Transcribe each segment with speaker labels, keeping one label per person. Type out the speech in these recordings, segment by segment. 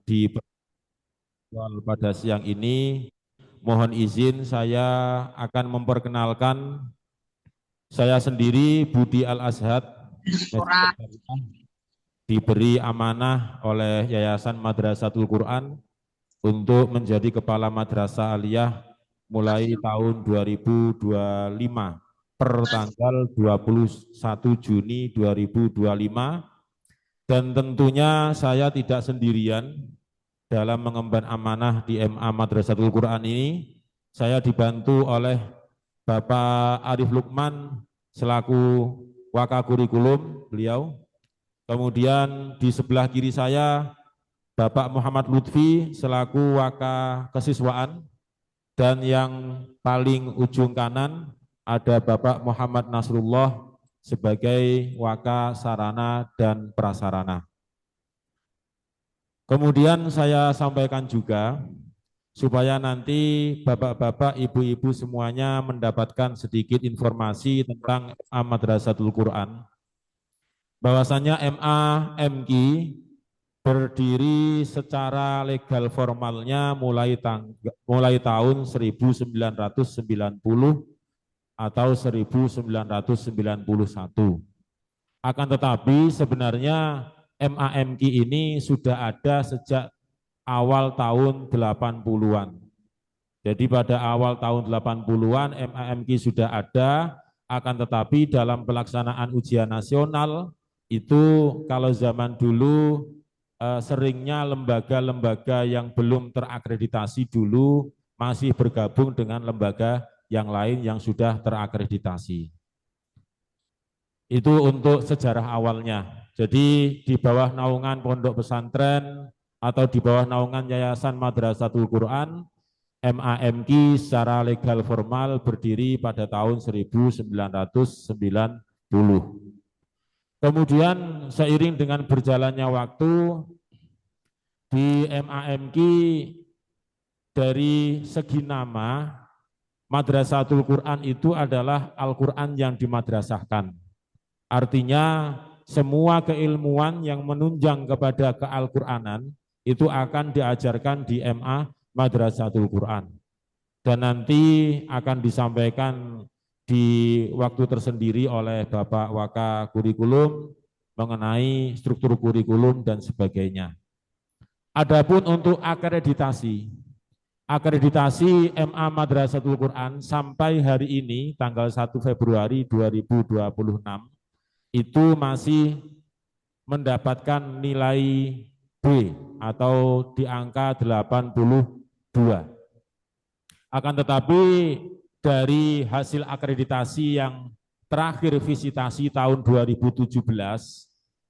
Speaker 1: di pada siang ini, mohon izin saya akan memperkenalkan saya sendiri Budi Al-Azhad, diberi amanah oleh Yayasan Madrasatul Quran untuk menjadi Kepala Madrasah Aliyah mulai tahun 2025 per tanggal 21 Juni 2025, dan tentunya saya tidak sendirian dalam mengemban amanah di MA Madrasatul Quran ini. Saya dibantu oleh Bapak Arif Lukman selaku Wakakurikulum beliau. Kemudian di sebelah kiri saya Bapak Muhammad Lutfi selaku Waka Kesiswaan, dan yang paling ujung kanan ada Bapak Muhammad Nasrullah sebagai Waka Sarana dan Prasarana. Kemudian saya sampaikan juga supaya nanti bapak-bapak, ibu-ibu semuanya mendapatkan sedikit informasi tentang MA Madrasatul Quran. Bahwasanya MA MQ berdiri secara legal formalnya mulai tahun 1990 atau 1991. Akan tetapi sebenarnya MAMQ ini sudah ada sejak awal tahun 80-an. Jadi pada awal tahun 80-an MAMQ sudah ada, akan tetapi dalam pelaksanaan ujian nasional itu kalau zaman dulu seringnya lembaga-lembaga yang belum terakreditasi dulu masih bergabung dengan lembaga yang lain yang sudah terakreditasi. Itu untuk sejarah awalnya. Jadi di bawah naungan pondok pesantren atau di bawah naungan Yayasan Madrasatul Quran, MAMQ secara legal formal berdiri pada tahun 1990. Kemudian seiring dengan berjalannya waktu, di MAMQ dari segi nama, Madrasatul Quran itu adalah Al-Quran yang dimadrasahkan. Artinya semua keilmuan yang menunjang kepada keal-Quranan itu akan diajarkan di MA Madrasatul Quran. Dan nanti akan disampaikan di waktu tersendiri oleh Bapak Waka Kurikulum mengenai struktur kurikulum dan sebagainya. Adapun untuk akreditasi MA Madrasatul Quran sampai hari ini tanggal 1 Februari 2026 itu masih mendapatkan nilai B atau di angka 82. Akan tetapi dari hasil akreditasi yang terakhir visitasi tahun 2017,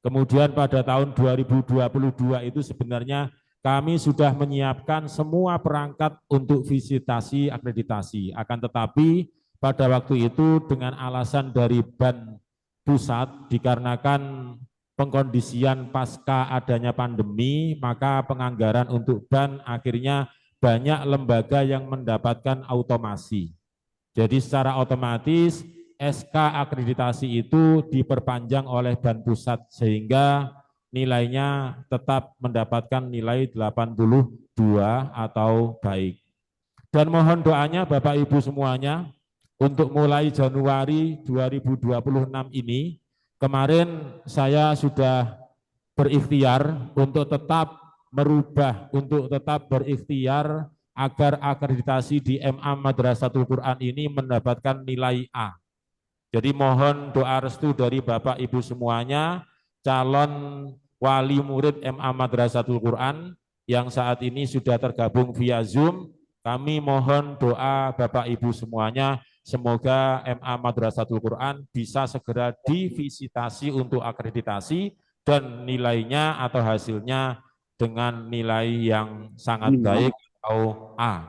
Speaker 1: kemudian pada tahun 2022 itu sebenarnya kami sudah menyiapkan semua perangkat untuk visitasi akreditasi. Akan tetapi pada waktu itu dengan alasan dari BAN pusat dikarenakan pengkondisian pasca adanya pandemi, maka penganggaran untuk BAN akhirnya banyak lembaga yang mendapatkan automasi. Jadi secara otomatis SK akreditasi itu diperpanjang oleh BAN pusat sehingga nilainya tetap mendapatkan nilai 82 atau baik. Dan mohon doanya Bapak Ibu semuanya untuk mulai Januari 2026 ini. Kemarin saya sudah berikhtiar untuk tetap merubah, untuk tetap berikhtiar agar akreditasi di MA Madrasatul Quran ini mendapatkan nilai A. Jadi mohon doa restu dari Bapak Ibu semuanya, calon wali murid MA Madrasatul Quran yang saat ini sudah tergabung via Zoom, kami mohon doa Bapak Ibu semuanya, semoga MA Madrasatul Quran bisa segera divisitasi untuk akreditasi dan nilainya atau hasilnya dengan nilai yang sangat baik atau A.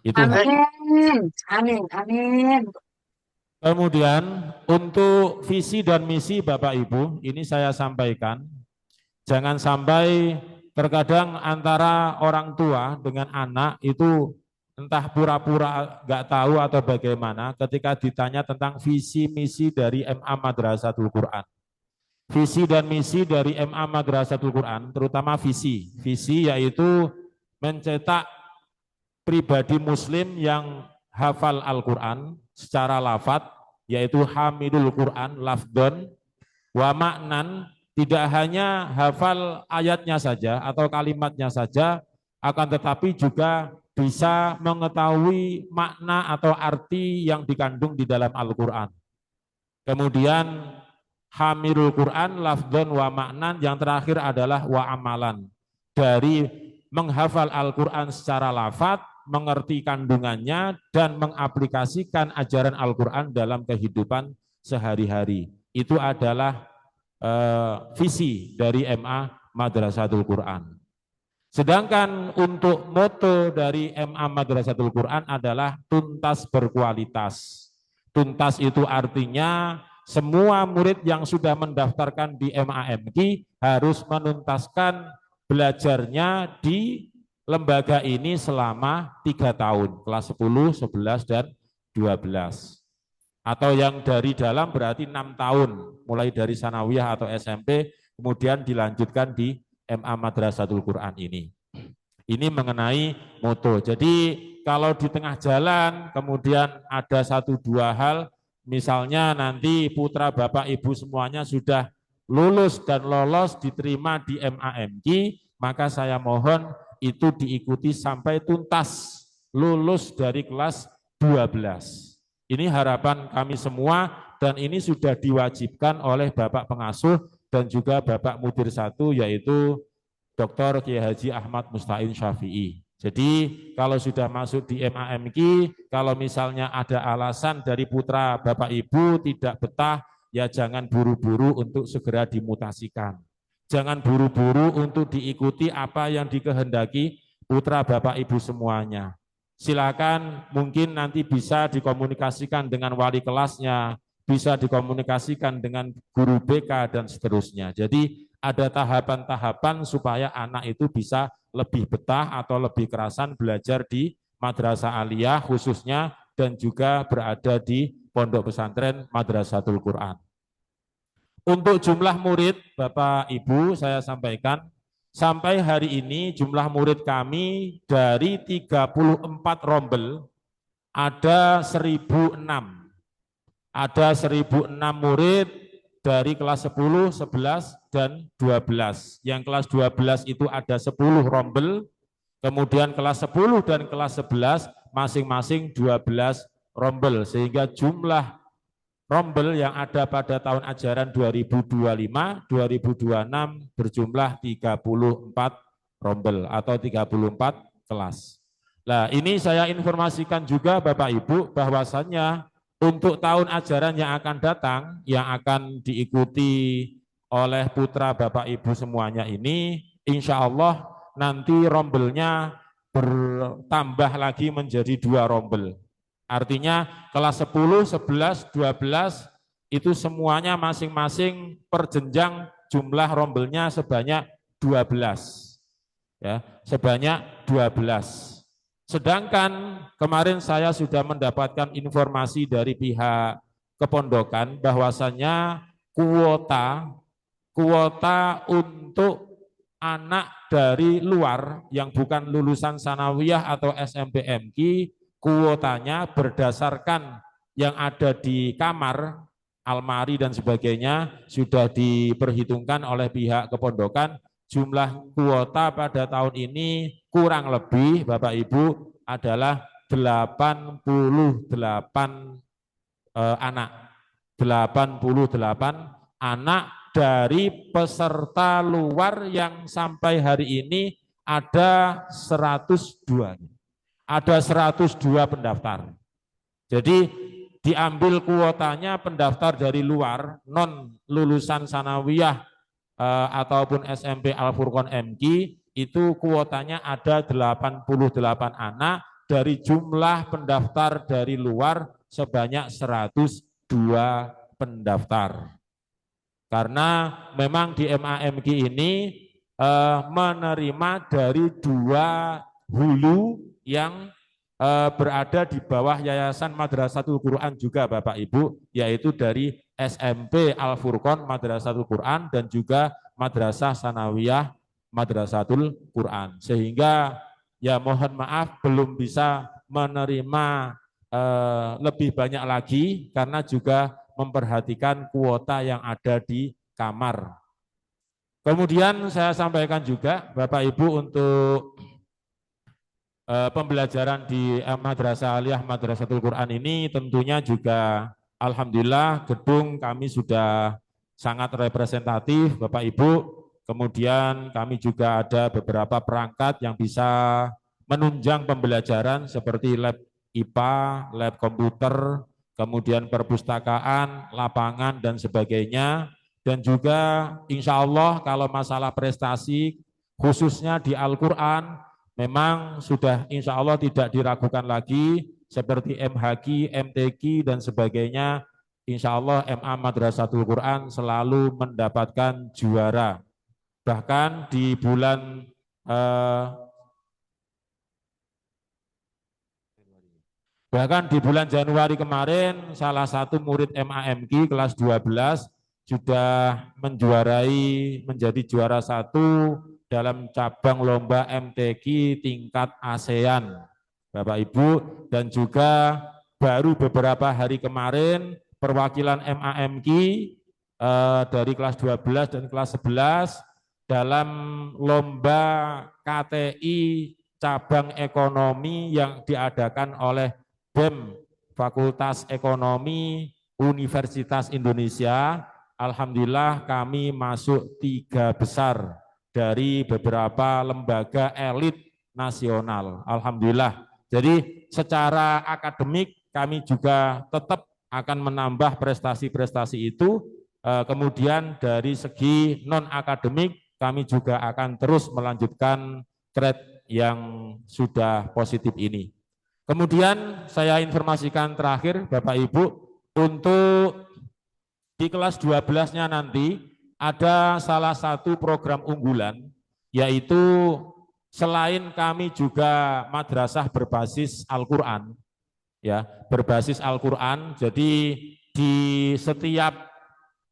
Speaker 1: Itu.
Speaker 2: Amin, amin, amin.
Speaker 1: Kemudian untuk visi dan misi Bapak Ibu, ini saya sampaikan, jangan sampai terkadang antara orang tua dengan anak itu entah pura-pura nggak tahu atau bagaimana ketika ditanya tentang visi misi dari MA Madrasatul Quran. Visi dan misi dari MA Madrasatul Quran, terutama visi. Visi yaitu mencetak pribadi muslim yang hafal Al-Quran secara lafadz, yaitu hamidul Quran, lafdon, wa maknan, tidak hanya hafal ayatnya saja atau kalimatnya saja, akan tetapi juga bisa mengetahui makna atau arti yang dikandung di dalam Al-Quran. Kemudian hamilul Quran, lafdon wa maknan, yang terakhir adalah wa amalan. Dari menghafal Al-Quran secara lafadz, mengerti kandungannya, dan mengaplikasikan ajaran Al-Quran dalam kehidupan sehari-hari. Itu adalah visi dari MA Madrasatul Quran. Sedangkan untuk moto dari MA Madrasatul Quran adalah tuntas berkualitas. Tuntas itu artinya semua murid yang sudah mendaftarkan di MAMQ harus menuntaskan belajarnya di lembaga ini selama 3 tahun, kelas 10, 11, dan 12. Atau yang dari dalam berarti 6 tahun, mulai dari sanawiyah atau SMP, kemudian dilanjutkan di MA Madrasatul Quran ini. Ini mengenai moto. Jadi kalau di tengah jalan kemudian ada 1-2 hal, misalnya nanti putra bapak ibu semuanya sudah lulus dan lolos diterima di MAMQ, maka saya mohon itu diikuti sampai tuntas, lulus dari kelas 12. Ini harapan kami semua dan ini sudah diwajibkan oleh Bapak Pengasuh dan juga Bapak Mudir 1, yaitu Dr. Kiai Haji Ahmad Musta'in Syafi'i. Jadi kalau sudah masuk di MAMQ, kalau misalnya ada alasan dari putra Bapak Ibu tidak betah, ya jangan buru-buru untuk segera dimutasikan. Jangan buru-buru untuk diikuti apa yang dikehendaki putra Bapak Ibu semuanya. Silakan, mungkin nanti bisa dikomunikasikan dengan wali kelasnya, bisa dikomunikasikan dengan guru BK dan seterusnya. Jadi ada tahapan-tahapan supaya anak itu bisa lebih betah atau lebih kerasan belajar di madrasah aliyah khususnya dan juga berada di pondok pesantren Madrasatul Quran. Untuk jumlah murid, Bapak Ibu, saya sampaikan, sampai hari ini jumlah murid kami dari 34 rombel ada 1.006. Ada 1.006 murid dari kelas 10, 11, dan 12. Yang kelas 12 itu ada 10 rombel, kemudian kelas 10 dan kelas 11 masing-masing 12 rombel, sehingga jumlah rombel yang ada pada tahun ajaran 2025-2026 berjumlah 34 rombel atau 34 kelas. Nah, ini saya informasikan juga Bapak Ibu bahwasannya untuk tahun ajaran yang akan datang, yang akan diikuti oleh putra Bapak Ibu semuanya ini, insya Allah nanti rombelnya bertambah lagi menjadi 2 rombel. Artinya kelas 10, 11, 12 itu semuanya masing-masing per jenjang jumlah rombelnya sebanyak 12. Ya, sebanyak 12. Sedangkan kemarin saya sudah mendapatkan informasi dari pihak kepondokan bahwasannya kuota untuk anak dari luar yang bukan lulusan sanawiyah atau SMPMQ, kuotanya berdasarkan yang ada di kamar, almari dan sebagainya sudah diperhitungkan oleh pihak kepondokan. Jumlah kuota pada tahun ini kurang lebih Bapak Ibu adalah 88 anak. 88 anak dari peserta luar yang sampai hari ini ada 102. Ada 102 pendaftar. Jadi diambil kuotanya pendaftar dari luar, non lulusan sanawiyah ataupun SMP Al-Furqan MQ, itu kuotanya ada 88 anak dari jumlah pendaftar dari luar sebanyak 102 pendaftar. Karena memang di MAMQ ini menerima dari 2 hulu yang berada di bawah Yayasan Madrasatul Quran juga Bapak Ibu, yaitu dari SMP Al Furqon Madrasatul Quran dan juga Madrasah Sanawiyah Madrasatul Quran. Sehingga ya mohon maaf belum bisa menerima lebih banyak lagi karena juga memperhatikan kuota yang ada di kamar. Kemudian saya sampaikan juga Bapak Ibu untuk pembelajaran di Madrasah Aliyah Madrasatul Quran ini tentunya juga alhamdulillah gedung kami sudah sangat representatif Bapak Ibu. Kemudian kami juga ada beberapa perangkat yang bisa menunjang pembelajaran seperti lab IPA, lab komputer, kemudian perpustakaan, lapangan dan sebagainya. Dan juga insya Allah kalau masalah prestasi khususnya di Al-Quran memang sudah insya Allah tidak diragukan lagi seperti MHQ, MTQ dan sebagainya. Insya Allah MA Madrasatul Quran selalu mendapatkan juara. Bahkan di bulan Januari kemarin salah satu murid MAMQ kelas 12 sudah menjadi juara satu dalam cabang lomba MTQ tingkat ASEAN, Bapak Ibu, dan juga baru beberapa hari kemarin perwakilan MAMQ dari kelas 12 dan kelas 11 dalam lomba KTI cabang ekonomi yang diadakan oleh BEM Fakultas Ekonomi Universitas Indonesia. Alhamdulillah kami masuk 3 besar dari beberapa lembaga elit nasional. Alhamdulillah. Jadi secara akademik kami juga tetap akan menambah prestasi-prestasi itu. Kemudian dari segi non-akademik kami juga akan terus melanjutkan grade yang sudah positif ini. Kemudian saya informasikan terakhir Bapak Ibu, untuk di kelas 12-nya nanti ada salah satu program unggulan, yaitu selain kami juga madrasah berbasis Al-Quran, ya berbasis Al-Quran, jadi di setiap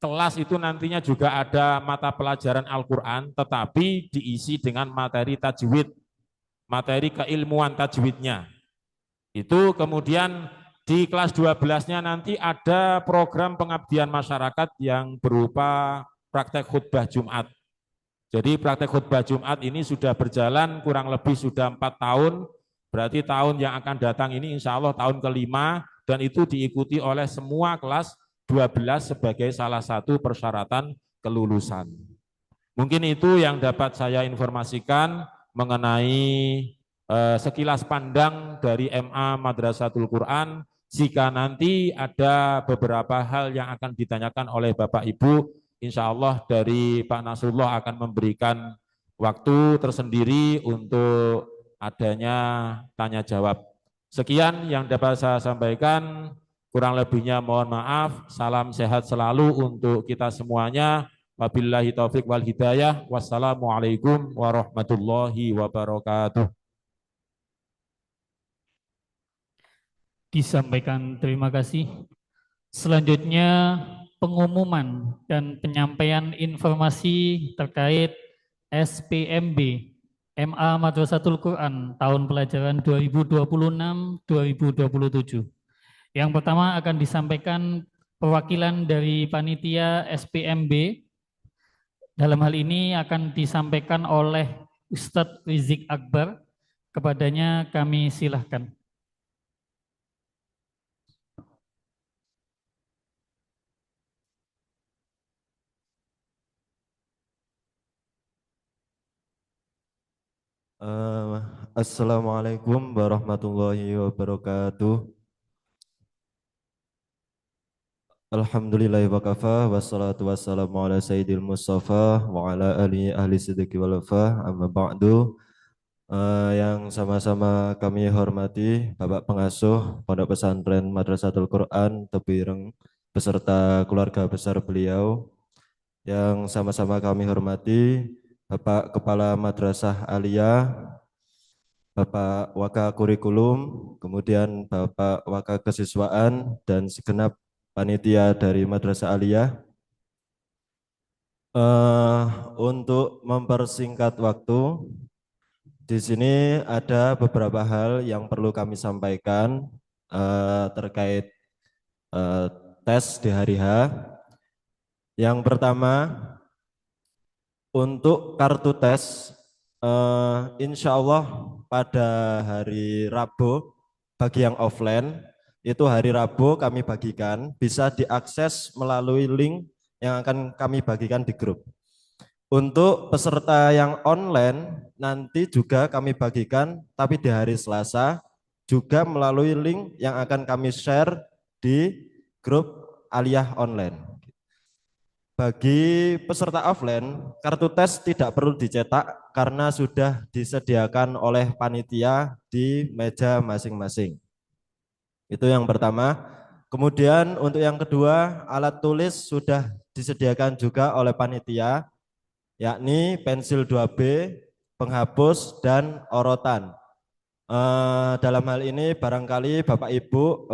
Speaker 1: kelas itu nantinya juga ada mata pelajaran Al-Quran, tetapi diisi dengan materi tajwid, materi keilmuan tajwidnya. Itu kemudian di kelas 12-nya nanti ada program pengabdian masyarakat yang berupa praktek khutbah Jumat. Jadi praktek khutbah Jumat ini sudah berjalan kurang lebih sudah 4 tahun, berarti tahun yang akan datang ini insya Allah tahun ke-5, dan itu diikuti oleh semua kelas 12 sebagai salah satu persyaratan kelulusan. Mungkin itu yang dapat saya informasikan mengenai sekilas pandang dari MA Madrasatul Quran. Jika nanti ada beberapa hal yang akan ditanyakan oleh Bapak Ibu, insya Allah dari Pak Nasrullah akan memberikan waktu tersendiri untuk adanya tanya jawab. Sekian yang dapat saya sampaikan, kurang lebihnya mohon maaf. Salam sehat selalu untuk kita semuanya. Wabillahi taufik wal hidayah. Wassalamualaikum warahmatullahi wabarakatuh.
Speaker 3: Disampaikan terima kasih. Selanjutnya pengumuman dan penyampaian informasi terkait SPMB MA Madrasatul Quran tahun pelajaran 2026-2027. Yang pertama akan disampaikan perwakilan dari panitia SPMB. Dalam hal ini akan disampaikan oleh Ustadz Rizik Akbar. Kepadanya kami silahkan.
Speaker 4: Assalamualaikum warahmatullahi wabarakatuh. Alhamdulillahi wa kafa, wassalatu wassalamu ala sayyidil mustafa wa ala alihi ahli siddiqi wal wafa, amma ba'du. Yang sama-sama kami hormati Bapak Pengasuh Pondok Pesantren Madrasatul Quran Tebireng beserta keluarga besar beliau. Yang sama-sama kami hormati Bapak Kepala Madrasah Aliyah Bapak Waka Kurikulum, kemudian Bapak Waka Kesiswaan, dan segenap panitia dari Madrasah Aliyah. Untuk mempersingkat waktu, di sini ada beberapa hal yang perlu kami sampaikan terkait eh, tes di hari H. Yang pertama, untuk kartu tes, insya Allah pada hari Rabu, bagi yang offline, itu hari Rabu kami bagikan, bisa diakses melalui link yang akan kami bagikan di grup. Untuk peserta yang online, nanti juga kami bagikan, tapi di hari Selasa, juga melalui link yang akan kami share di grup Aliyah Online. Bagi peserta offline, kartu tes tidak perlu dicetak karena sudah disediakan oleh panitia di meja masing-masing. Itu yang pertama. Kemudian untuk yang kedua, alat tulis sudah disediakan juga oleh panitia, yakni pensil 2B, penghapus, dan orotan. Dalam hal ini barangkali Bapak Ibu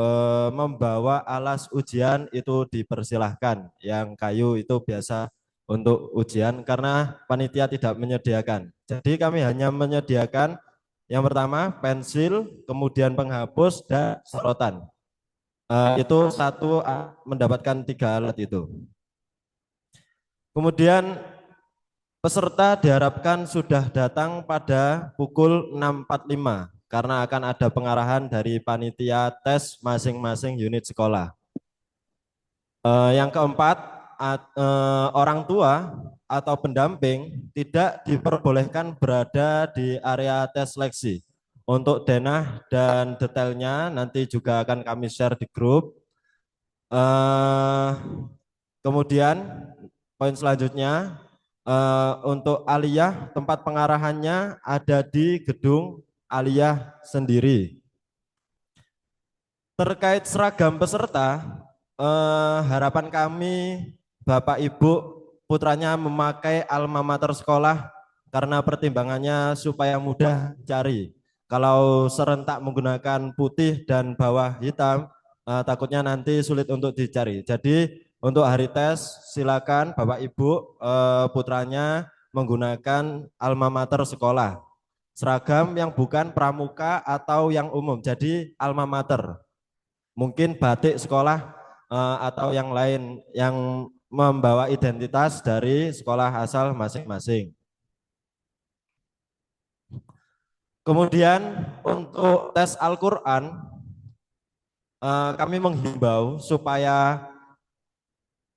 Speaker 4: membawa alas ujian itu dipersilahkan, yang kayu itu biasa untuk ujian karena panitia tidak menyediakan. Jadi kami hanya menyediakan yang pertama pensil, kemudian penghapus, dan sorotan. Itu satu mendapatkan 3 alat itu. Kemudian peserta diharapkan sudah datang pada pukul 6.45 karena akan ada pengarahan dari panitia tes masing-masing unit sekolah. Yang keempat, orang tua atau pendamping tidak diperbolehkan berada di area tes seleksi. Untuk denah dan detailnya nanti juga akan kami share di grup. Kemudian poin selanjutnya, untuk Aliyah tempat pengarahannya ada di gedung Aliyah sendiri. Terkait seragam peserta, harapan kami Bapak Ibu putranya memakai alma mater sekolah karena pertimbangannya supaya mudah cari. Kalau serentak menggunakan putih dan bawah hitam, takutnya nanti sulit untuk dicari. Jadi untuk hari tes silakan Bapak Ibu putranya menggunakan alma mater sekolah. Seragam yang bukan pramuka atau yang umum, jadi alma mater. Mungkin batik sekolah atau yang lain yang membawa identitas dari sekolah asal masing-masing. Kemudian untuk tes Al-Quran, kami menghimbau supaya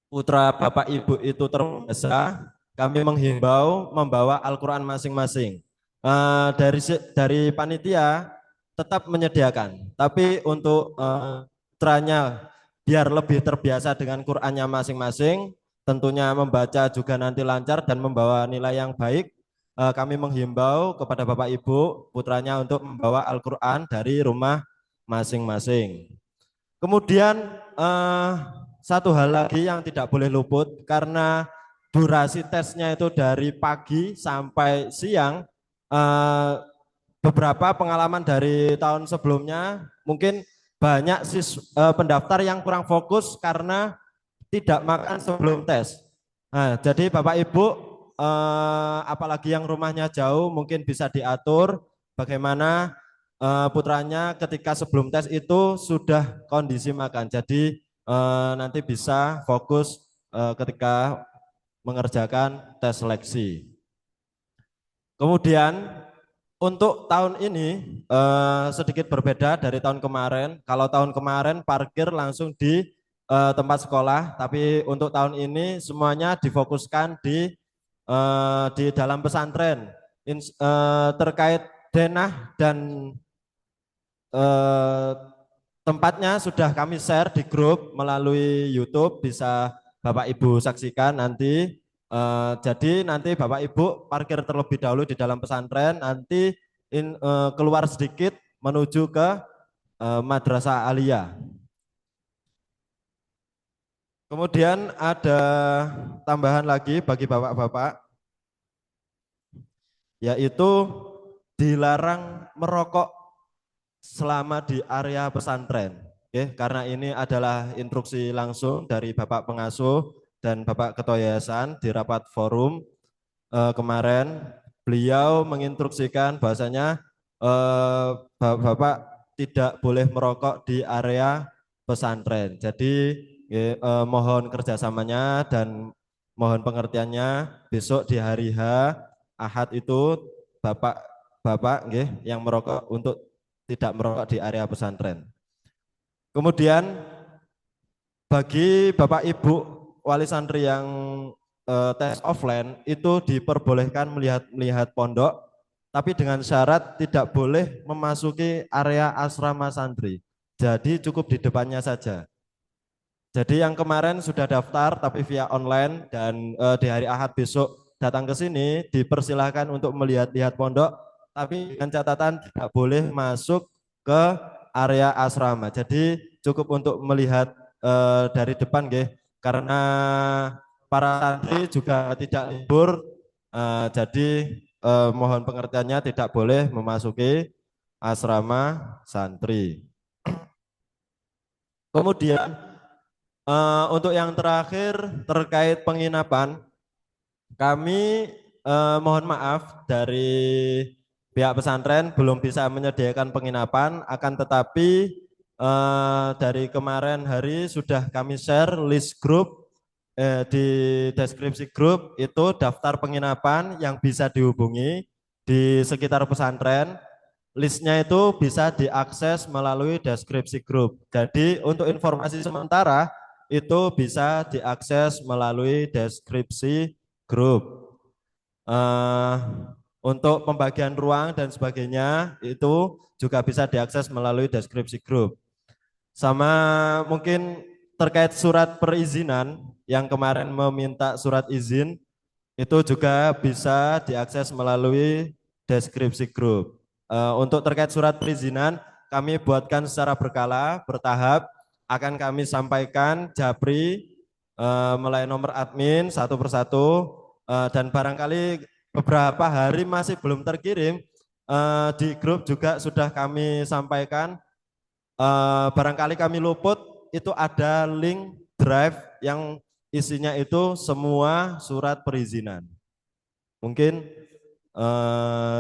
Speaker 4: putra Bapak Ibu itu terbiasa, kami menghimbau membawa Al-Quran masing-masing. Dari panitia tetap menyediakan, tapi untuk putranya biar lebih terbiasa dengan Qurannya masing-masing, tentunya membaca juga nanti lancar dan membawa nilai yang baik, kami menghimbau kepada Bapak Ibu putranya untuk membawa Al-Quran dari rumah masing-masing. Kemudian satu hal lagi yang tidak boleh luput, karena durasi tesnya itu dari pagi sampai siang, beberapa pengalaman dari tahun sebelumnya mungkin banyak pendaftar yang kurang fokus karena tidak makan sebelum tes. Nah, jadi Bapak Ibu apalagi yang rumahnya jauh mungkin bisa diatur bagaimana putranya ketika sebelum tes itu sudah kondisi makan. Jadi nanti bisa fokus ketika mengerjakan tes seleksi. Kemudian untuk tahun ini sedikit berbeda dari tahun kemarin. Kalau tahun kemarin parkir langsung di tempat sekolah, tapi untuk tahun ini semuanya difokuskan di dalam pesantren. Terkait denah dan tempatnya sudah kami share di grup melalui YouTube, bisa Bapak Ibu saksikan nanti. Jadi nanti Bapak Ibu parkir terlebih dahulu di dalam pesantren, nanti keluar sedikit menuju ke Madrasah Aliyah. Kemudian ada tambahan lagi bagi Bapak-Bapak, yaitu dilarang merokok selama di area pesantren. Karena ini adalah instruksi langsung dari Bapak Pengasuh dan Bapak Ketua Yayasan di rapat forum kemarin. Beliau menginstruksikan bahwasanya Bapak tidak boleh merokok di area pesantren. Jadi mohon kerjasamanya dan mohon pengertiannya, besok di hari H Ahad itu Bapak yang merokok untuk tidak merokok di area pesantren. Kemudian bagi Bapak Ibu wali santri yang tes offline itu diperbolehkan melihat pondok, tapi dengan syarat tidak boleh memasuki area asrama santri. Jadi cukup di depannya saja. Jadi yang kemarin sudah daftar tapi via online dan di hari Ahad besok datang ke sini dipersilahkan untuk melihat-lihat pondok, tapi dengan catatan tidak boleh masuk ke area asrama. Jadi cukup untuk melihat dari depan, karena para santri juga tidak libur, jadi mohon pengertiannya tidak boleh memasuki asrama santri. Kemudian untuk yang terakhir terkait penginapan, kami mohon maaf dari pihak pesantren belum bisa menyediakan penginapan, akan tetapi dari kemarin hari sudah kami share list grup di deskripsi grup itu daftar penginapan yang bisa dihubungi di sekitar pesantren. Listnya itu bisa diakses melalui deskripsi grup. Jadi untuk informasi sementara itu bisa diakses melalui deskripsi grup. Untuk pembagian ruang dan sebagainya itu juga bisa diakses melalui deskripsi grup. Sama mungkin terkait surat perizinan yang kemarin meminta surat izin itu juga bisa diakses melalui deskripsi grup. Untuk terkait surat perizinan kami buatkan secara berkala, bertahap, akan kami sampaikan Japri melalui nomor admin satu persatu, dan barangkali beberapa hari masih belum terkirim, di grup juga sudah kami sampaikan, barangkali kami luput, itu ada link drive yang isinya itu semua surat perizinan. Mungkin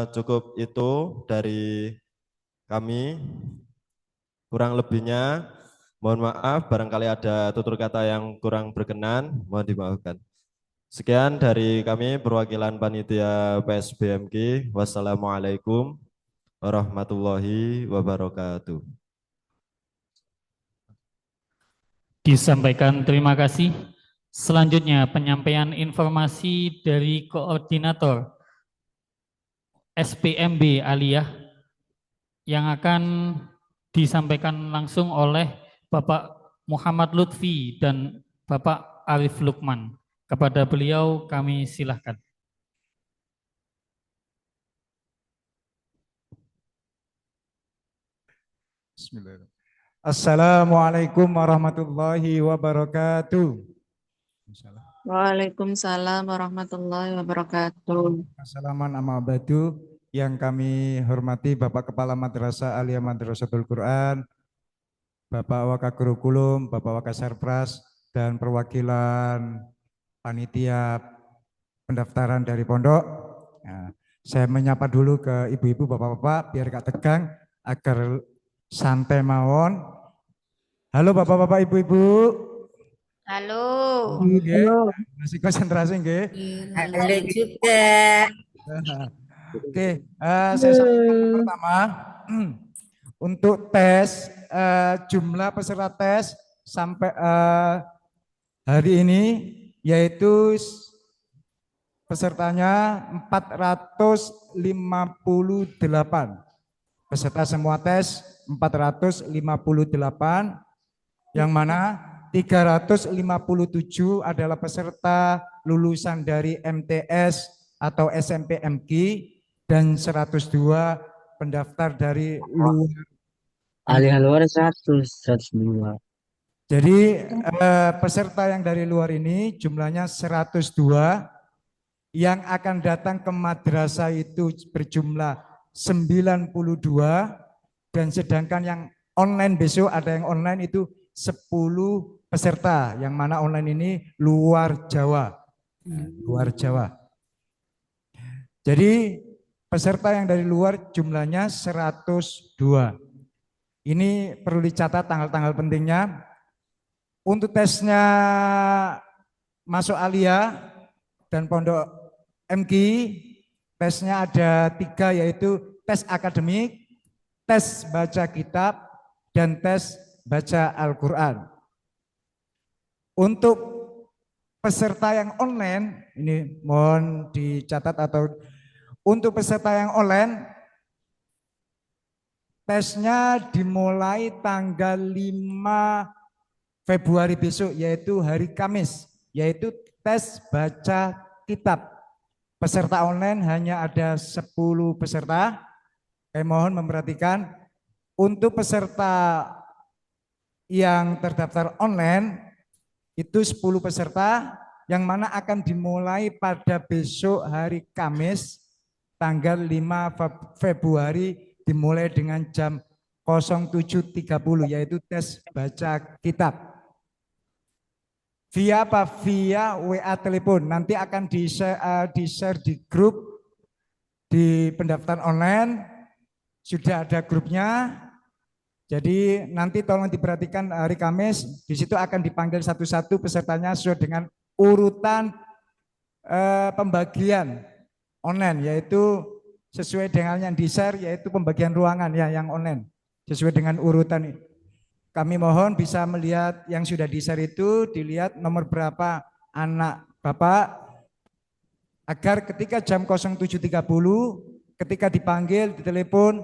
Speaker 4: cukup itu dari kami. Kurang lebihnya mohon maaf, barangkali ada tutur kata yang kurang berkenan, mohon dimaafkan. Sekian dari kami perwakilan panitia PSBMK. Wassalamualaikum warahmatullahi wabarakatuh.
Speaker 3: Disampaikan terima kasih. Selanjutnya penyampaian informasi dari koordinator SPMB Aliyah yang akan disampaikan langsung oleh Bapak Muhammad Lutfi dan Bapak Arif Lukman. Kepada beliau kami silahkan.
Speaker 5: Bismillahirrahmanirrahim. Assalamualaikum warahmatullahi wabarakatuh.
Speaker 2: Waalaikumsalam warahmatullahi wabarakatuh.
Speaker 5: Assalamualaikum amma ba'du. Yang kami hormati Bapak Kepala Madrasah Aliyah Madrasatul Quran, Bapak Wakakurikulum, Bapak Wakasarpras, dan perwakilan panitia pendaftaran dari pondok. Nah, saya menyapa dulu ke ibu-ibu, bapak-bapak, biar gak tegang, agar santai mawon. Halo bapak-bapak, ibu-ibu.
Speaker 2: Halo.
Speaker 5: Halo. Masih konsentrasi nggih?
Speaker 2: Halo juga.
Speaker 5: Oke, saya sampaikan yang pertama, untuk tes, jumlah peserta tes sampai hari ini yaitu pesertanya 458. Peserta semua tes 458, yang mana 357 adalah peserta lulusan dari MTS atau SMP MQ, dan 102 pendaftar dari luar.
Speaker 2: Alih luar 102.
Speaker 5: Jadi peserta yang dari luar ini jumlahnya 102, yang akan datang ke madrasah itu berjumlah 92, dan sedangkan yang online besok ada yang online itu 10 peserta, yang mana online ini luar Jawa. Luar Jawa. Jadi peserta yang dari luar jumlahnya 102. Ini perlu dicatat tanggal-tanggal pentingnya. Untuk tesnya masuk Alia dan Pondok MGI, tesnya ada 3, yaitu tes akademik, tes baca kitab, dan tes baca Al-Quran. Untuk peserta yang online, ini mohon dicatat, atau untuk peserta yang online, tesnya dimulai tanggal 5 Februari besok, yaitu hari Kamis, yaitu tes baca kitab. Peserta online hanya ada 10 peserta. Mohon memperhatikan, untuk peserta yang terdaftar online itu 10 peserta, yang mana akan dimulai pada besok hari Kamis tanggal 5 Februari, dimulai dengan jam 07.30, yaitu tes baca kitab. Via apa? Via WA telepon. Nanti akan di-share di grup di pendaftaran online. Sudah ada grupnya. Jadi nanti tolong diperhatikan hari Kamis. Di situ akan dipanggil satu-satu pesertanya sesuai dengan urutan pembagian online, yaitu sesuai dengan yang di-share, yaitu pembagian ruangan ya, yang online. Sesuai dengan urutan ini. Kami mohon bisa melihat yang sudah di-share itu, dilihat nomor berapa anak Bapak, agar ketika jam 07.30, ketika dipanggil, ditelepon,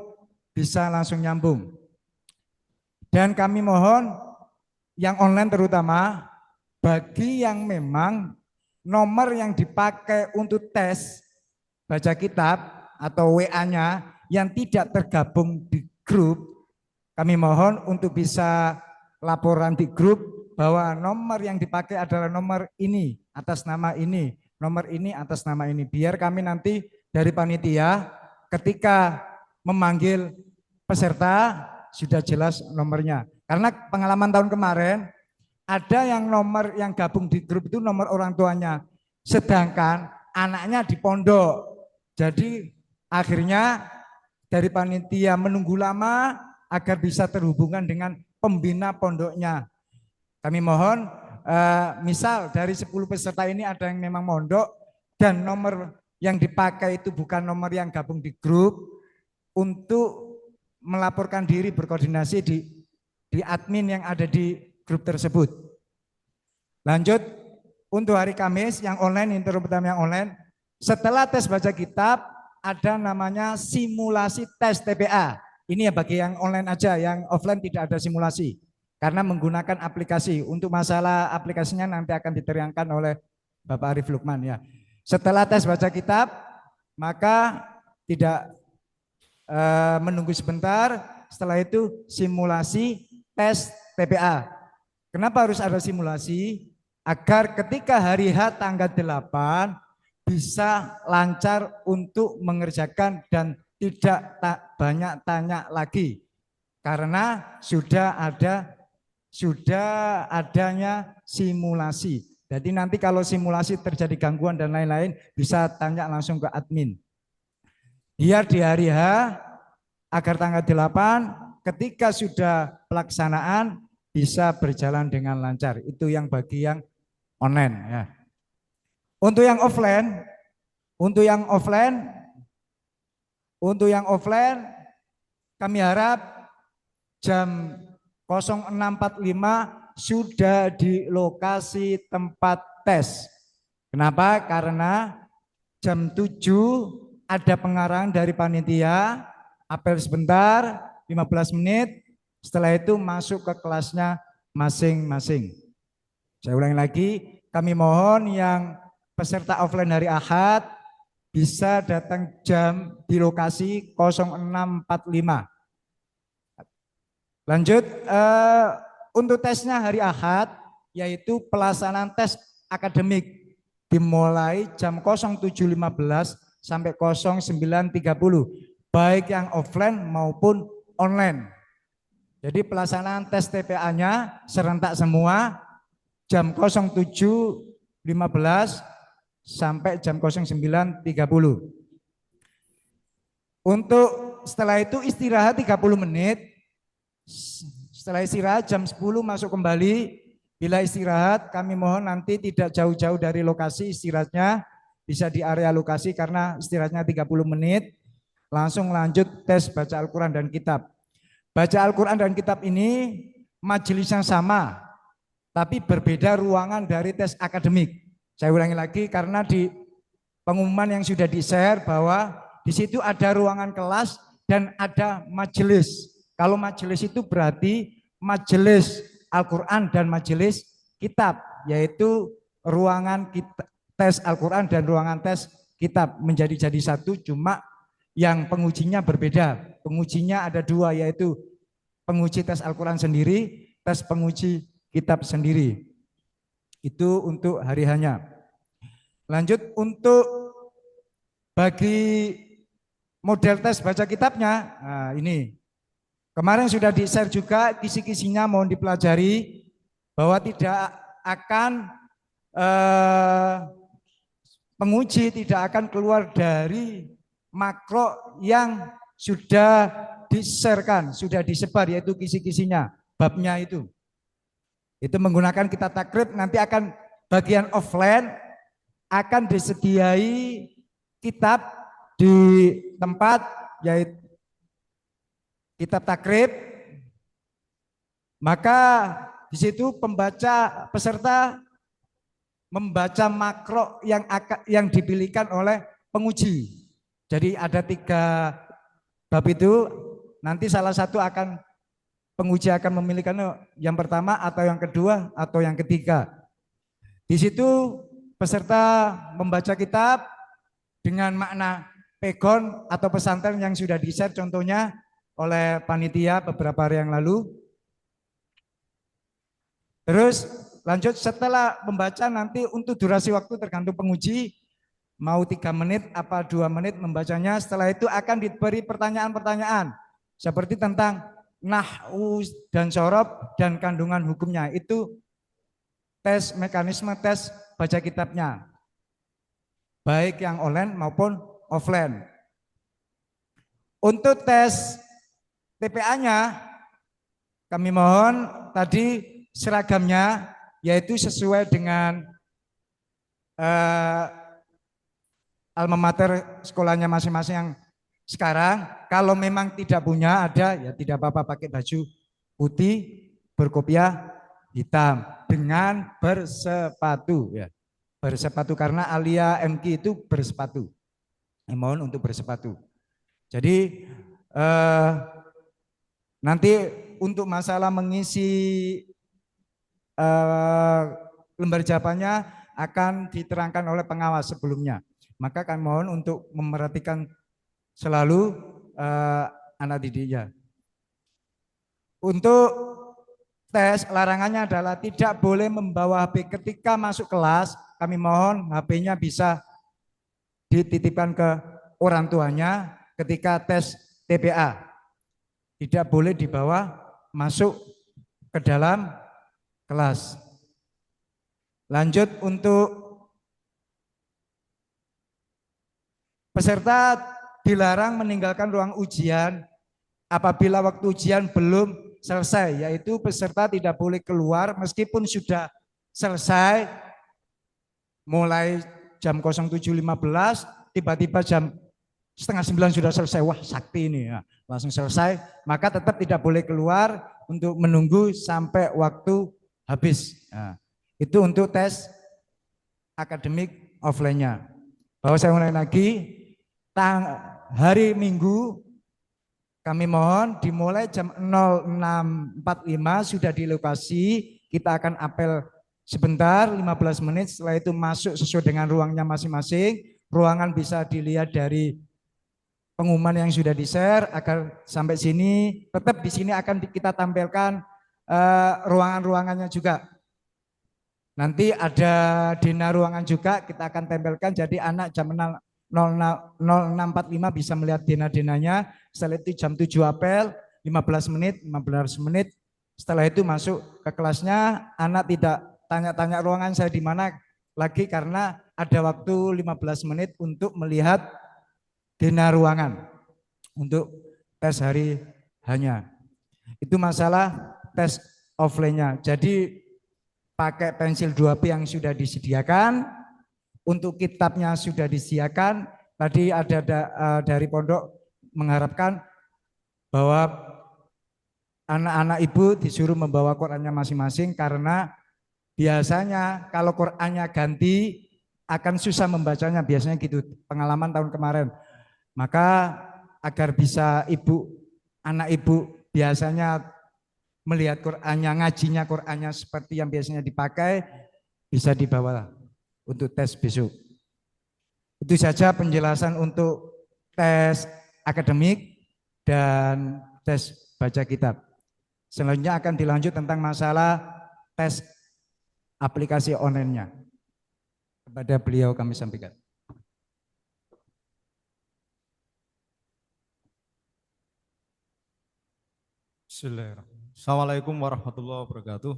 Speaker 5: bisa langsung nyambung. Dan kami mohon, yang online terutama, bagi yang memang nomor yang dipakai untuk tes baca kitab atau WA-nya yang tidak tergabung di grup, kami mohon untuk bisa laporan di grup bahwa nomor yang dipakai adalah nomor ini atas nama ini, nomor ini atas nama ini. Biar kami nanti dari panitia ketika memanggil peserta sudah jelas nomornya. Karena pengalaman tahun kemarin ada yang nomor yang gabung di grup itu nomor orang tuanya, sedangkan anaknya di pondok. Jadi akhirnya dari panitia menunggu lama agar bisa terhubungan dengan pembina pondoknya. Kami mohon, misal dari 10 peserta ini ada yang memang mondok dan nomor yang dipakai itu bukan nomor yang gabung di grup, untuk melaporkan diri berkoordinasi di admin yang ada di grup tersebut. Lanjut, untuk hari Kamis yang online, terutama yang online, setelah tes baca kitab ada namanya simulasi tes TPA. Ini ya bagi yang online aja, yang offline tidak ada simulasi. Karena menggunakan aplikasi. Untuk masalah aplikasinya nanti akan diterangkan oleh Bapak Arif Lukman ya. Setelah tes baca kitab, maka tidak menunggu sebentar, setelah itu simulasi tes TPA. Kenapa harus ada simulasi? Agar ketika hari H tanggal 8 bisa lancar untuk mengerjakan dan tidak banyak tanya lagi, karena sudah adanya simulasi. Jadi nanti kalau simulasi terjadi gangguan dan lain-lain bisa tanya langsung ke admin. Biar di hari H agar tanggal 8 ketika sudah pelaksanaan bisa berjalan dengan lancar. Itu yang bagi yang online ya. Untuk yang offline kami harap jam 06.45 sudah di lokasi tempat tes. Kenapa? Karena jam 7 ada pengarahan dari panitia, apel sebentar 15 menit, setelah itu masuk ke kelasnya masing-masing. Saya ulangi lagi, kami mohon yang peserta offline hari Ahad bisa datang jam di lokasi 06.45. Lanjut, untuk tesnya hari Ahad, yaitu pelaksanaan tes akademik dimulai jam 07.15 sampai 09.30. baik yang offline maupun online. Jadi pelaksanaan tes TPA-nya serentak semua jam 07.15 sampai jam 09.30. Untuk setelah itu istirahat 30 menit. Setelah istirahat jam 10 masuk kembali. Bila istirahat kami mohon nanti tidak jauh-jauh dari lokasi istirahatnya, bisa di area lokasi karena istirahatnya 30 menit. Langsung lanjut tes baca Al-Quran dan kitab. Baca Al-Quran dan kitab ini majelis yang sama, tapi berbeda ruangan dari tes akademik. Saya ulangi lagi karena di pengumuman yang sudah di-share bahwa di situ ada ruangan kelas dan ada majelis. Kalau majelis itu berarti majelis Al-Quran dan majelis kitab, yaitu ruangan tes Al-Quran dan ruangan tes kitab menjadi satu, cuma yang pengujinya berbeda. Pengujinya ada dua, yaitu penguji tes Al-Quran sendiri, tes penguji kitab sendiri. Itu untuk hari hanya. Lanjut untuk bagi model tes baca kitabnya, nah ini. Kemarin sudah di-share juga kisi-kisinya, mohon dipelajari bahwa tidak akan penguji tidak akan keluar dari makro yang sudah di-sharekan, sudah disebar, yaitu kisi-kisinya, babnya itu. Itu menggunakan kitab takrib, nanti akan bagian offline akan disediai kitab di tempat, yaitu kitab takrib. Maka di situ peserta membaca makro yang dipilihkan oleh penguji. Jadi ada 3 bab itu, nanti salah satu penguji akan memilihkan yang pertama atau yang kedua atau yang ketiga. Di situ peserta membaca kitab dengan makna pegon atau pesantren yang sudah di-share contohnya oleh panitia beberapa hari yang lalu. Terus lanjut setelah membaca nanti untuk durasi waktu tergantung penguji, mau 3 menit apa 2 menit membacanya. Setelah itu akan diberi pertanyaan-pertanyaan seperti tentang nahwu dan sorob dan kandungan hukumnya. Itu tes mekanisme tes baca kitabnya, baik yang online maupun offline. Untuk tes TPA-nya kami mohon tadi seragamnya yaitu sesuai dengan alma mater sekolahnya masing-masing yang sekarang. Kalau memang tidak punya ada ya tidak apa-apa, pakai baju putih berkopiah hitam dengan bersepatu ya. Bersepatu karena Alia MQ itu bersepatu. Mohon untuk bersepatu. Jadi nanti untuk masalah mengisi lembar jawabannya akan diterangkan oleh pengawas sebelumnya. Maka kami mohon untuk memerhatikan selalu anak didiknya. Untuk tes larangannya adalah tidak boleh membawa HP ketika masuk kelas. Kami mohon HP-nya bisa dititipkan ke orang tuanya ketika tes TPA. Tidak boleh dibawa masuk ke dalam kelas. Lanjut untuk peserta dilarang meninggalkan ruang ujian apabila waktu ujian belum selesai, yaitu peserta tidak boleh keluar meskipun sudah selesai mulai jam 07.15, tiba-tiba jam 8:30 sudah selesai, wah sakti ini ya, langsung selesai, maka tetap tidak boleh keluar untuk menunggu sampai waktu habis. Nah, itu untuk tes akademik offline-nya. Bahwa saya mulai lagi, hari Minggu kami mohon dimulai jam 06.45 sudah di lokasi, kita akan apel sebentar 15 menit, setelah itu masuk sesuai dengan ruangnya masing-masing. Ruangan bisa dilihat dari pengumuman yang sudah di-share. Agar sampai sini, tetap di sini akan kita tampilkan ruangan-ruangannya juga. Nanti ada dina ruangan juga kita akan tempelkan, jadi anak jam 0645 bisa melihat dena-denanya. Setelah itu jam 7 apel, 15 menit. Setelah itu masuk ke kelasnya, anak tidak tanya-tanya ruangan saya di mana lagi karena ada waktu 15 menit untuk melihat dena ruangan untuk tes hari hanya. Itu masalah tes offline-nya. Jadi pakai pensil 2B yang sudah disediakan, untuk kitabnya sudah disediakan. Tadi ada dari pondok mengharapkan bahwa anak-anak ibu disuruh membawa Qurannya masing-masing karena biasanya kalau Qurannya ganti akan susah membacanya, biasanya gitu pengalaman tahun kemarin. Maka agar bisa anak ibu biasanya melihat Qurannya, ngajinya Qurannya seperti yang biasanya dipakai, bisa dibawa untuk tes besok. Itu saja penjelasan untuk tes akademik dan tes baca kitab. Selanjutnya akan dilanjut tentang masalah tes aplikasi online-nya. Kepada beliau kami sampaikan.
Speaker 6: Bismillahirrahmanirrahim. Assalamualaikum warahmatullahi wabarakatuh.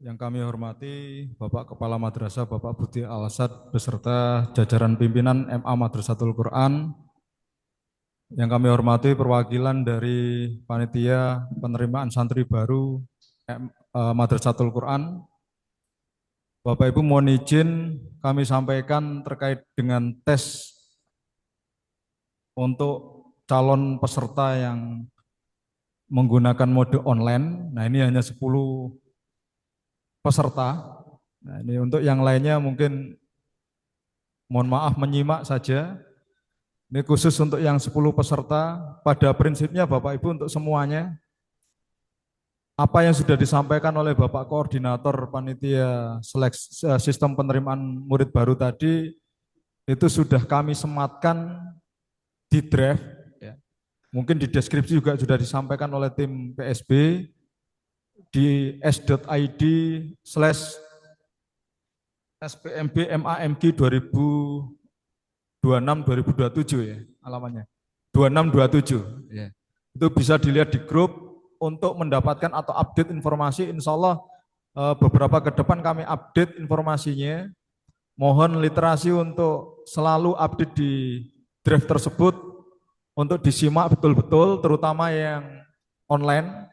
Speaker 6: Yang kami hormati Bapak Kepala Madrasah Bapak Budi Al-Asad beserta jajaran pimpinan MA Madrasatul Quran. Yang kami hormati perwakilan dari panitia penerimaan santri baru Madrasatul Quran. Bapak Ibu mohon izin kami sampaikan terkait dengan tes untuk calon peserta yang menggunakan mode online. Nah, ini hanya 10 peserta. Nah, ini untuk yang lainnya mungkin mohon maaf menyimak saja. Ini khusus untuk yang 10 peserta. Pada prinsipnya Bapak Ibu untuk semuanya, apa yang sudah disampaikan oleh Bapak Koordinator Panitia Sistem Penerimaan Murid Baru tadi, itu sudah kami sematkan di draft. Ya. Mungkin di deskripsi juga sudah disampaikan oleh tim PSB, di s.id/SPMB MAMG 2026-2027 ya alamannya 2627 ya. Itu bisa dilihat di grup untuk mendapatkan atau update informasi. Insya Allah beberapa ke depan kami update informasinya. Mohon literasi untuk selalu update di draft tersebut untuk disimak betul-betul, terutama yang online.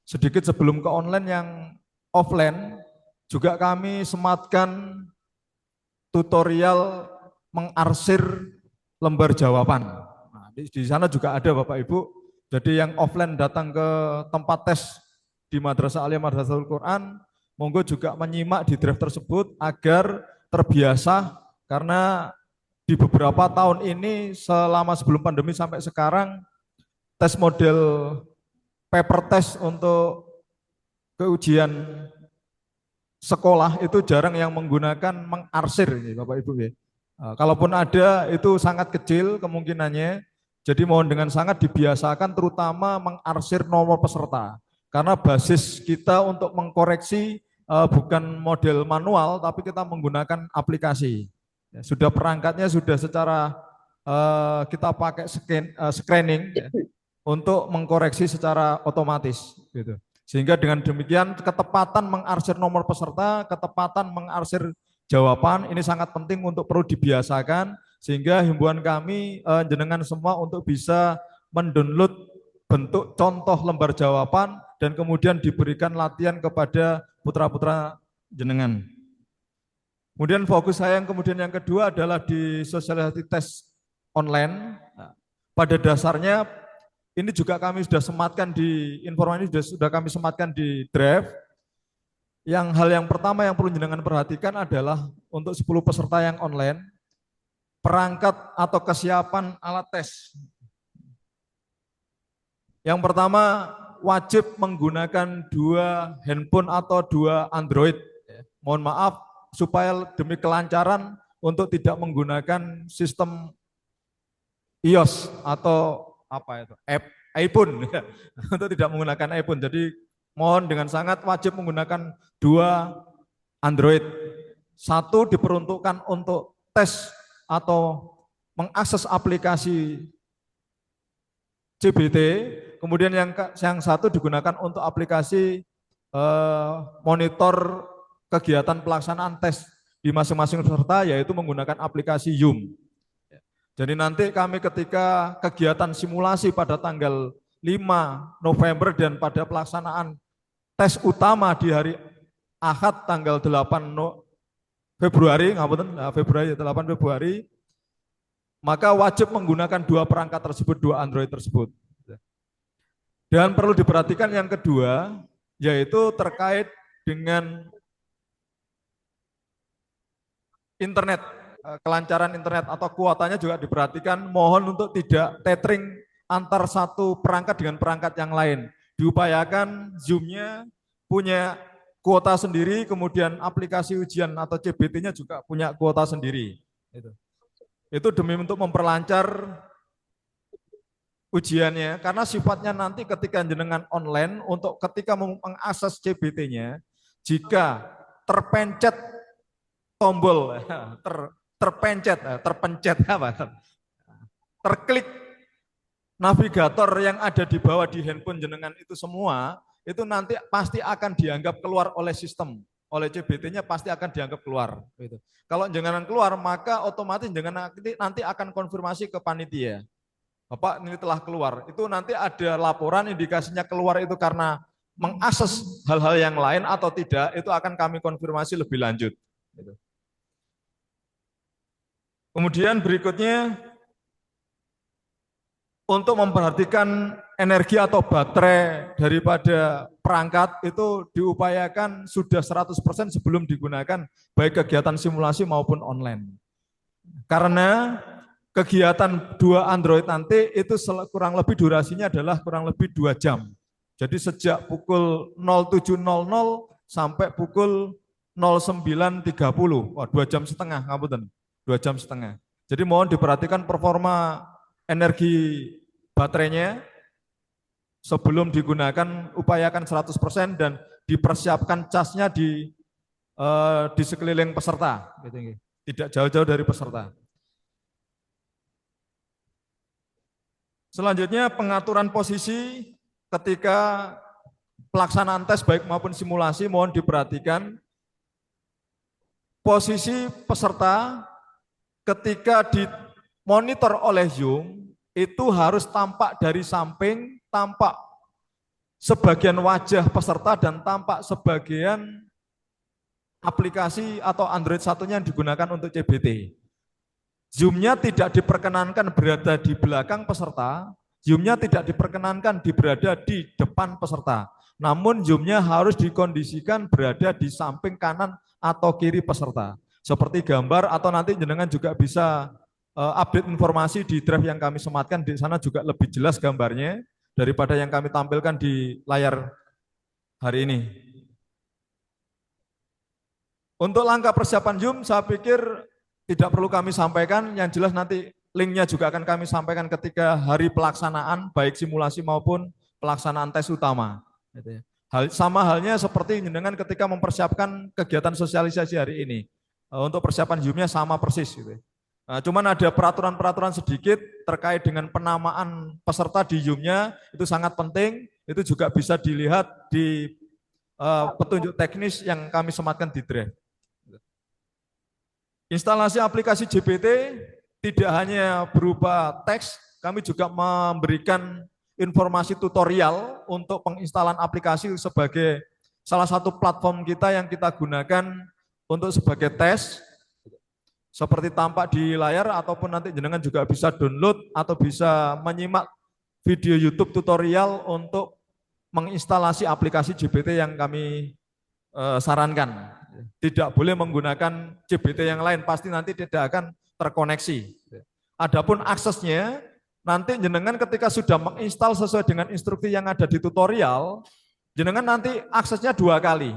Speaker 6: Sedikit sebelum ke online, yang offline juga kami sematkan tutorial mengarsir lembar jawaban. Nah, di sana juga ada Bapak Ibu. Jadi yang offline datang ke tempat tes di Madrasah Aliyah Madrasatul Quran, monggo juga menyimak di draft tersebut agar terbiasa, karena di beberapa tahun ini selama sebelum pandemi sampai sekarang tes model paper test untuk keujian sekolah itu jarang yang menggunakan mengarsir ini Bapak Ibu ya. Kalaupun ada itu sangat kecil kemungkinannya. Jadi mohon dengan sangat dibiasakan terutama mengarsir nomor peserta. Karena basis kita untuk mengkoreksi bukan model manual tapi kita menggunakan aplikasi. Ya, sudah perangkatnya sudah secara kita pakai screening ya, untuk mengkoreksi secara otomatis gitu. Sehingga dengan demikian ketepatan mengarsir nomor peserta, ketepatan mengarsir jawaban ini sangat penting untuk perlu dibiasakan, sehingga himbauan kami jenengan semua untuk bisa mendownload bentuk contoh lembar jawaban dan kemudian diberikan latihan kepada putra-putra jenengan. Kemudian fokus saya yang kemudian yang kedua adalah di sosialisasi tes online. Nah, pada dasarnya ini juga kami sudah sematkan di informasi, sudah kami sematkan di draft. Hal yang pertama yang perlu jenengan perhatikan adalah untuk 10 peserta yang online, perangkat atau kesiapan alat tes. Yang pertama wajib menggunakan 2 handphone atau 2 Android. Mohon maaf supaya demi kelancaran untuk tidak menggunakan sistem iOS atau iPhone untuk tidak menggunakan iPhone. Jadi mohon dengan sangat wajib menggunakan 2 Android. satu diperuntukkan untuk tes atau mengakses aplikasi CBT, kemudian yang satu digunakan untuk aplikasi monitor kegiatan pelaksanaan tes di masing-masing peserta, yaitu menggunakan aplikasi Zoom. Jadi nanti kami ketika kegiatan simulasi pada tanggal 5 November dan pada pelaksanaan tes utama di hari Ahad tanggal 8 Februari, 8 Februari, maka wajib menggunakan dua perangkat tersebut, dua Android tersebut. Dan perlu diperhatikan yang kedua, yaitu terkait dengan internet, kelancaran internet atau kuotanya juga diperhatikan. Mohon untuk tidak tethering antar satu perangkat dengan perangkat yang lain. Diupayakan Zoom-nya punya kuota sendiri, kemudian aplikasi ujian atau CBT-nya juga punya kuota sendiri. Itu demi untuk memperlancar ujiannya, karena sifatnya nanti ketika jenengan online, untuk ketika mengakses CBT-nya, jika terpencet tombol, terklik navigator yang ada di bawah di handphone jenengan itu semua, itu nanti pasti akan dianggap keluar oleh sistem, oleh CBT-nya pasti akan dianggap keluar. Kalau jenengan keluar, maka otomatis jenengan nanti akan konfirmasi ke panitia. Bapak ini telah keluar, itu nanti ada laporan indikasinya keluar itu karena mengakses hal-hal yang lain atau tidak, itu akan kami konfirmasi lebih lanjut. Kemudian berikutnya, untuk memperhatikan energi atau baterai daripada perangkat itu diupayakan sudah 100% sebelum digunakan, baik kegiatan simulasi maupun online. Karena kegiatan dua Android nanti itu kurang lebih durasinya adalah kurang lebih 2 jam. Jadi sejak pukul 07.00 sampai pukul 09.30, 2 jam setengah, ngapunten, 2 jam setengah. Jadi mohon diperhatikan performa energi baterainya sebelum digunakan, upayakan 100% dan dipersiapkan casnya di sekeliling peserta, tidak jauh-jauh dari peserta. Selanjutnya pengaturan posisi ketika pelaksanaan tes baik maupun simulasi, mohon diperhatikan posisi peserta ketika dimonitor oleh Zoom itu harus tampak dari samping, tampak sebagian wajah peserta dan tampak sebagian aplikasi atau Android satunya yang digunakan untuk CBT. Zoom-nya tidak diperkenankan berada di belakang peserta, Zoom-nya tidak diperkenankan berada di depan peserta. Namun Zoom-nya harus dikondisikan berada di samping kanan atau kiri peserta. Seperti gambar atau nanti jenengan juga bisa update informasi di drive yang kami sematkan, di sana juga lebih jelas gambarnya daripada yang kami tampilkan di layar hari ini. Untuk langkah persiapan Zoom, saya pikir tidak perlu kami sampaikan, yang jelas nanti linknya juga akan kami sampaikan ketika hari pelaksanaan, baik simulasi maupun pelaksanaan tes utama. Sama halnya seperti jenengan ketika mempersiapkan kegiatan sosialisasi hari ini. Untuk persiapan Zoom-nya sama persis. Nah, cuman ada peraturan-peraturan sedikit terkait dengan penamaan peserta di Zoom-nya, itu sangat penting, itu juga bisa dilihat di petunjuk teknis yang kami sematkan di drive. Instalasi aplikasi GPT tidak hanya berupa teks, kami juga memberikan informasi tutorial untuk penginstalan aplikasi sebagai salah satu platform kita yang kita gunakan untuk sebagai tes. Seperti tampak di layar ataupun nanti jenengan juga bisa download atau bisa menyimak video YouTube tutorial untuk menginstalasi aplikasi GPT yang kami sarankan. Tidak boleh menggunakan GPT yang lain, pasti nanti tidak akan terkoneksi. Adapun aksesnya, nanti jenengan ketika sudah menginstal sesuai dengan instruksi yang ada di tutorial, jenengan nanti aksesnya 2 kali.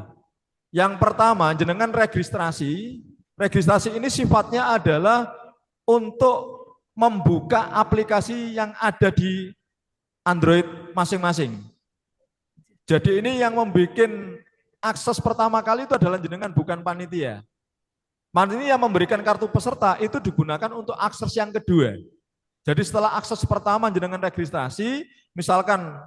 Speaker 6: Yang pertama, jenengan registrasi. Registrasi ini sifatnya adalah untuk membuka aplikasi yang ada di Android masing-masing. Jadi ini yang membuat akses pertama kali itu adalah jenengan, bukan panitia. Panitia yang memberikan kartu peserta itu digunakan untuk akses yang kedua. Jadi setelah akses pertama jenengan registrasi, misalkan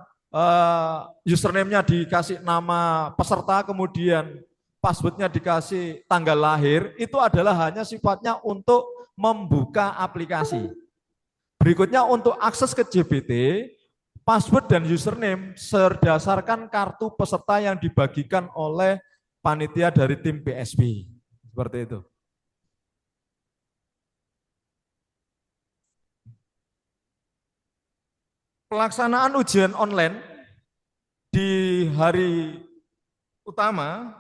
Speaker 6: username-nya dikasih nama peserta, kemudian password-nya dikasih tanggal lahir, itu adalah hanya sifatnya untuk membuka aplikasi. Berikutnya untuk akses ke JBT, password dan username berdasarkan kartu peserta yang dibagikan oleh panitia dari tim PSB. Seperti itu. Pelaksanaan ujian online di hari utama,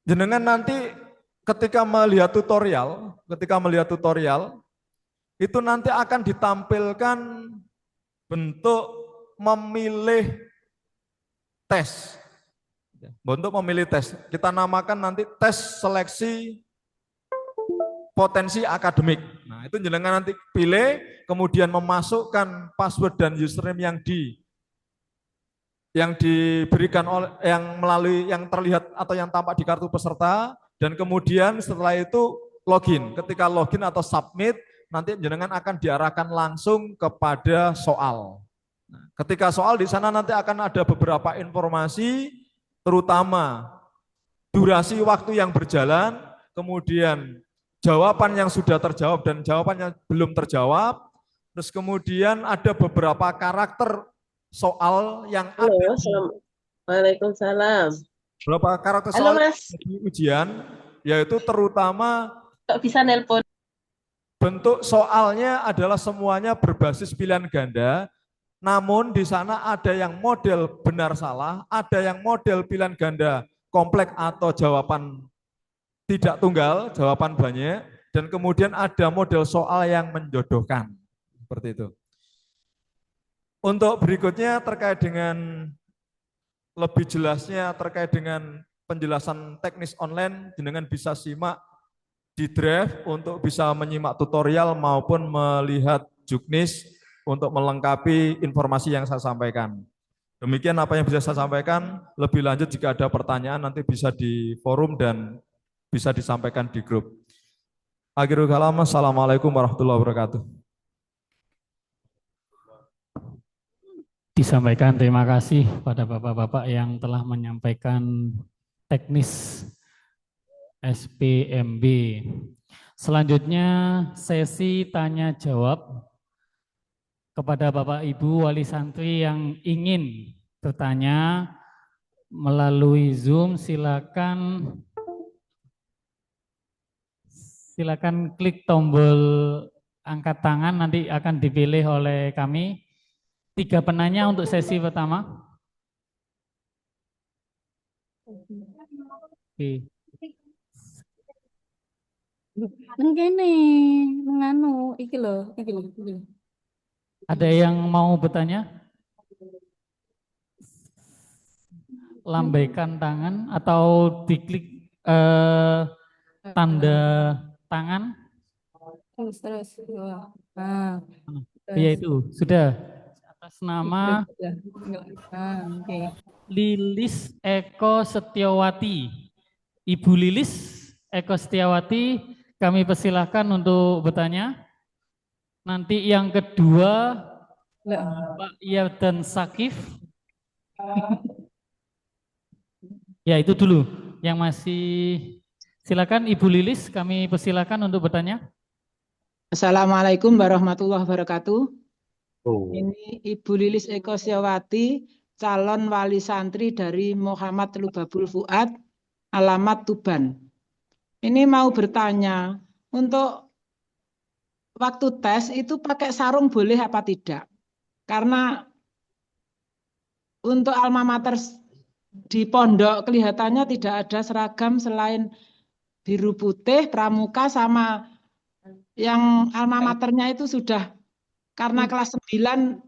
Speaker 6: jenengan nanti ketika melihat tutorial, itu nanti akan ditampilkan bentuk memilih tes. Bentuk memilih tes. Kita namakan nanti tes seleksi potensi akademik. Nah, itu jenengan nanti pilih, kemudian memasukkan password dan username yang diberikan oleh yang terlihat atau yang tampak di kartu peserta, dan kemudian setelah itu login. Ketika login atau submit, nanti jenengan akan diarahkan langsung kepada soal. Nah, ketika soal di sana nanti akan ada beberapa informasi, terutama durasi waktu yang berjalan, kemudian jawaban yang sudah terjawab dan jawaban yang belum terjawab, terus kemudian ada beberapa karakter soal yang ada.
Speaker 7: Waalaikumsalam.
Speaker 6: Beberapa karakter soal di ujian, yaitu terutama
Speaker 7: bisa nelpon.
Speaker 6: Bentuk soalnya adalah semuanya berbasis pilihan ganda, namun di sana ada yang model benar salah, ada yang model pilihan ganda kompleks atau jawaban tidak tunggal, jawaban banyak, dan kemudian ada model soal yang menjodohkan. Seperti itu. Untuk berikutnya terkait dengan lebih jelasnya terkait dengan penjelasan teknis online, jenengan bisa simak di drive untuk bisa menyimak tutorial maupun melihat juknis untuk melengkapi informasi yang saya sampaikan. Demikian apa yang bisa saya sampaikan. Lebih lanjut jika ada pertanyaan nanti bisa di forum dan bisa disampaikan di grup. Akhirul kalam, assalamualaikum warahmatullahi wabarakatuh.
Speaker 3: Disampaikan terima kasih pada bapak-bapak yang telah menyampaikan teknis SPMB. Selanjutnya sesi tanya jawab kepada Bapak Ibu wali santri yang ingin bertanya melalui Zoom, silakan klik tombol angkat tangan, nanti akan dipilih oleh kami. 3 penanya untuk sesi pertama. Oke.
Speaker 8: Ngene, nganu, iki lho.
Speaker 3: Ada yang mau bertanya? Lambaikan tangan atau diklik tanda tangan.
Speaker 8: Terus. Nah,
Speaker 3: Iya itu, sudah. Atas nama
Speaker 8: okay.
Speaker 3: Lilis Eko Setiawati. Ibu Lilis Eko Setiawati, kami persilahkan untuk bertanya. Nanti yang kedua, Pak Yardan Sakif. Ya itu dulu, yang masih silakan Ibu Lilis, kami persilahkan untuk bertanya.
Speaker 9: Assalamualaikum warahmatullahi wabarakatuh. Ini Ibu Lilis Eko Setiawati, calon wali santri dari Muhammad Lubabul Fuad, alamat Tuban. Ini mau bertanya, untuk waktu tes itu pakai sarung boleh apa tidak? Karena untuk alma mater di pondok kelihatannya tidak ada seragam selain biru putih, pramuka, sama yang alma maternya itu sudah, karena kelas 9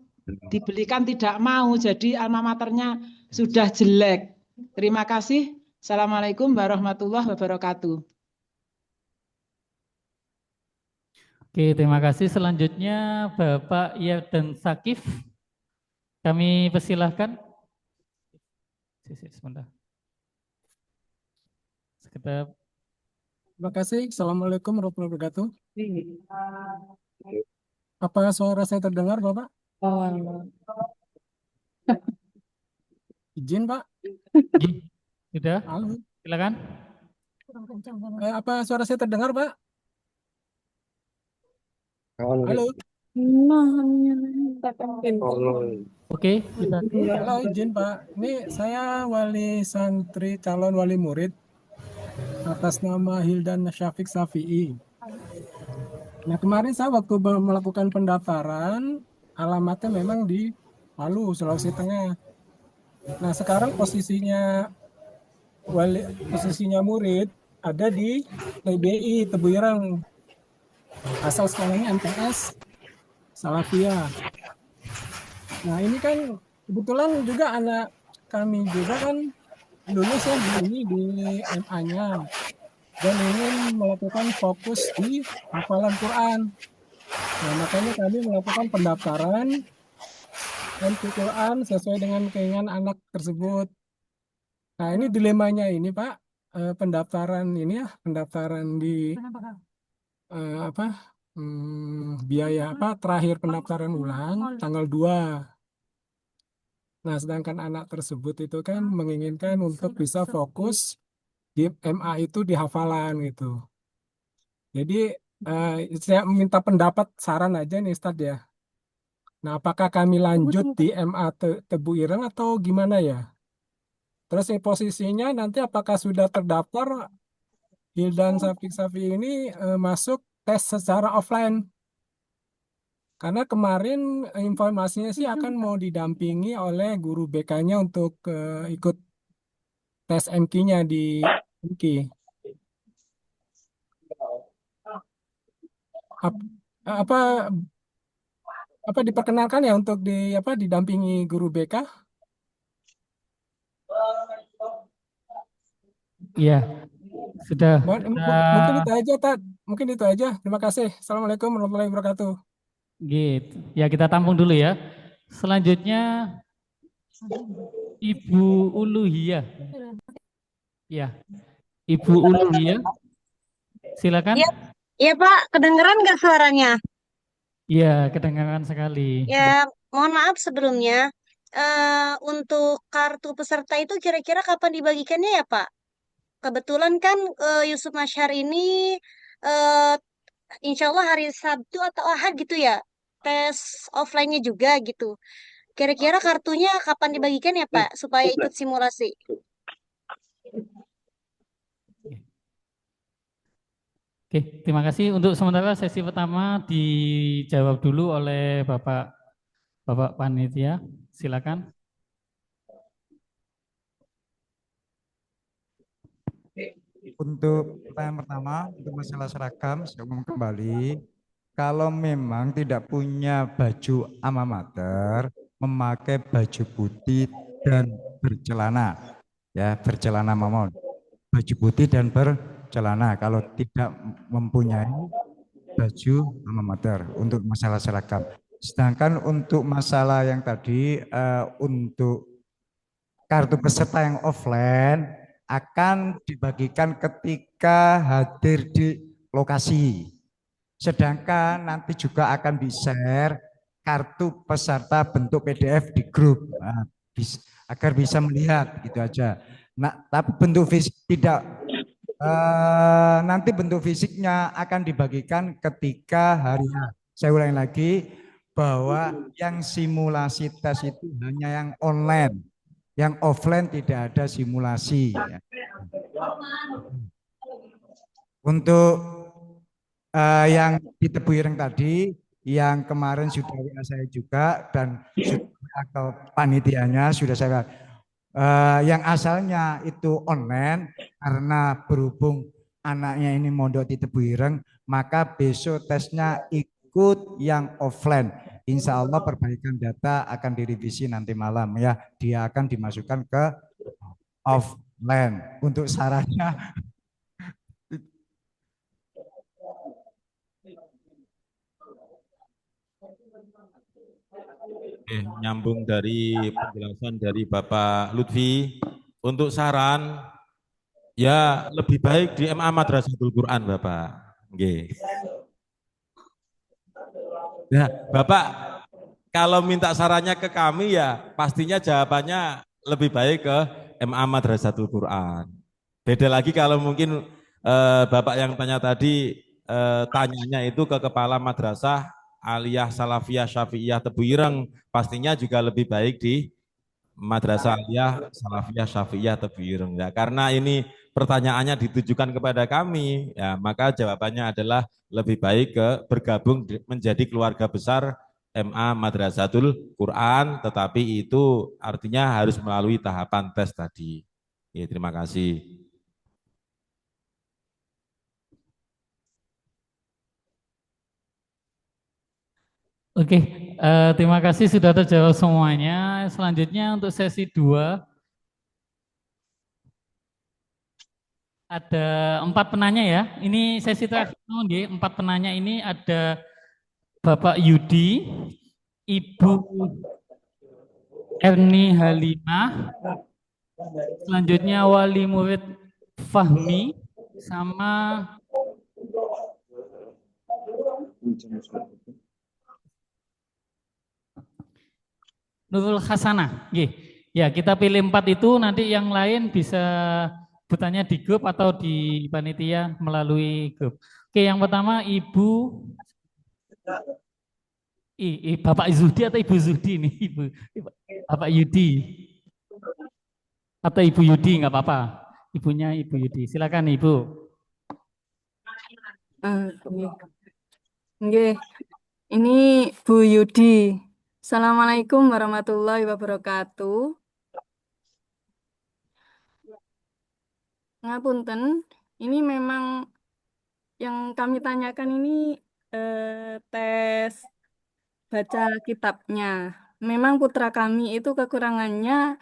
Speaker 9: dibelikan tidak mau, jadi alma maternya sudah jelek. Terima kasih. Assalamualaikum warahmatullahi wabarakatuh.
Speaker 3: Oke, terima kasih. Selanjutnya Bapak Yardan Sakif, kami persilahkan. Sebentar. Kita
Speaker 10: Terima kasih. Assalamualaikum warahmatullahi wabarakatuh. Apa suara saya terdengar, Bapak? Izin, Pak.
Speaker 3: sudah,
Speaker 10: Halo.
Speaker 3: silakan.
Speaker 10: Apa suara saya terdengar, Pak? Halo.
Speaker 3: Oke, kita
Speaker 10: Halo, izin, Pak. Ini saya wali santri calon wali murid atas nama Hildan Syafiq Safi'i. Nah, kemarin saya waktu melakukan pendaftaran, alamatnya memang di Palu, Sulawesi Tengah. Nah, sekarang posisinya murid ada di TBI Tebu Ireng. Asal sekolahnya MTS Salafiyah. Nah, ini kan kebetulan juga anak kami juga kan lulus ya di MA-nya dan ingin melakukan fokus di hafalan Quran. Nah, makanya kami melakukan pendaftaran Quran sesuai dengan keinginan anak tersebut. Nah, ini dilemanya ini, Pak, pendaftaran ini ya, pendaftaran di biaya terakhir pendaftaran ulang tanggal 2. Nah, sedangkan anak tersebut itu kan menginginkan untuk bisa fokus di MA itu di hafalan gitu. Jadi saya minta pendapat saran aja nih Ustadz ya. Nah, apakah kami lanjut di MA Tebu Ireng atau gimana ya? Terus posisinya nanti apakah sudah terdaftar Hildan Syafiq Safi ini masuk tes secara offline? Karena kemarin informasinya sih akan mau didampingi oleh guru BK-nya untuk ikut tes MQ-nya di MQ. Apa diperkenalkan ya untuk didampingi guru BK?
Speaker 3: Iya, sudah.
Speaker 10: Mungkin itu aja, Tad. Mungkin itu aja. Terima kasih. Assalamualaikum warahmatullahi wabarakatuh.
Speaker 3: Gitu. Ya, kita tampung dulu ya. Selanjutnya Ibu Uluhiyah. Ya, Ibu Uluhiyah. Silakan.
Speaker 11: Iya Pak, kedengeran nggak suaranya?
Speaker 3: Iya, kedengaran sekali.
Speaker 11: Ya, mohon maaf sebelumnya. Untuk kartu peserta itu kira-kira kapan dibagikannya ya Pak? Kebetulan kan Yusuf Masyar ini eh, insya Allah hari Sabtu atau Ahad gitu ya, tes offline-nya juga gitu. Kira-kira kartunya kapan dibagikan ya Pak, supaya ikut simulasi?
Speaker 3: Oke, terima kasih. Untuk sementara sesi pertama dijawab dulu oleh Bapak Panitia. Silakan.
Speaker 5: Untuk pertanyaan pertama, untuk masalah seragam, saya umum kembali, kalau memang tidak punya baju alma mater, memakai baju putih dan bercelana, ya bercelana mamon, baju putih dan bercelana. Kalau tidak mempunyai baju alma mater untuk masalah seragam. Sedangkan untuk masalah yang tadi untuk kartu peserta yang offline akan dibagikan ketika hadir di lokasi. Sedangkan nanti juga akan di-share kartu peserta bentuk PDF di grup agar bisa melihat gitu aja. Nah, tapi bentuk fisik tidak nanti bentuk fisiknya akan dibagikan ketika hari H. Saya ulangi lagi bahwa yang simulasi tes itu hanya yang online. Yang offline tidak ada simulasi. Ya. Untuk yang di Tebu Ireng tadi, yang kemarin sudah WA saya juga dan atau panitianya sudah saya yang asalnya itu online karena berhubung anaknya ini mondok di Tebu Ireng, maka besok tesnya ikut yang offline. Insya Allah perbaikan data akan direvisi nanti malam ya. Dia akan dimasukkan ke offline. Untuk syaratnya
Speaker 1: nyambung dari penjelasan dari Bapak Lutfi. Untuk saran Ya, lebih baik di MA Madrasatul Quran, Bapak. Nggih. Nah, Bapak kalau minta sarannya ke kami ya pastinya jawabannya lebih baik ke MA Madrasatul Quran. Beda lagi kalau mungkin Bapak yang tanya tadi tanyanya itu ke kepala madrasah Aliyah Salafiyah Syafi'iyah Tebuireng, pastinya juga lebih baik di Madrasah Aliyah Salafiyah Syafi'iyah Tebuireng ya. Karena ini pertanyaannya ditujukan kepada kami, ya maka jawabannya adalah lebih baik ke bergabung menjadi keluarga besar MA Madrasatul Quran, tetapi itu artinya harus melalui tahapan tes tadi. Ya, terima kasih.
Speaker 3: Oke, terima kasih sudah terjawab semuanya. Selanjutnya untuk sesi 2 ada 4 penanya ya. Ini sesi terakhir, 4 penanya ini ada Bapak Yudi, Ibu Erni Halimah, selanjutnya wali murid Fahmi, sama Nurul Hasanah. Ya, kita pilih 4 itu, nanti yang lain bisa bertanya di grup atau di panitia melalui grup. Oke, yang pertama Ibu Bapak Zudi atau Ibu Zudi nih? Bapak Yudi atau Ibu Yudi nggak apa-apa. Ibunya Ibu Yudi. Silakan Ibu.
Speaker 8: Nggih. Ini Bu Yudi. Assalamualaikum warahmatullahi wabarakatuh. Ngapunten, ini memang yang kami tanyakan ini tes baca kitabnya. Memang putra kami itu kekurangannya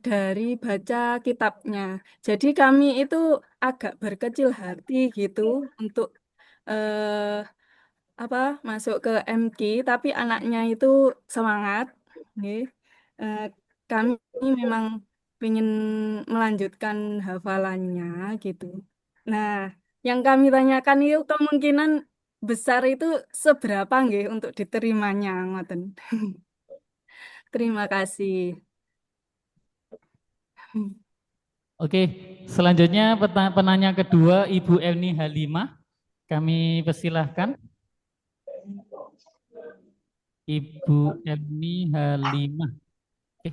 Speaker 8: dari baca kitabnya. Jadi kami itu agak berkecil hati gitu untuk masuk ke MQ, tapi anaknya itu semangat. Kami memang ingin melanjutkan hafalannya gitu. Nah, yang kami tanyakan itu kemungkinan besar itu seberapa nggih untuk diterimanya ngoten. Terima kasih.
Speaker 3: Oke, selanjutnya penanya kedua Ibu Erni Halimah. Kami persilahkan. Ibu Erni Halimah. Oke.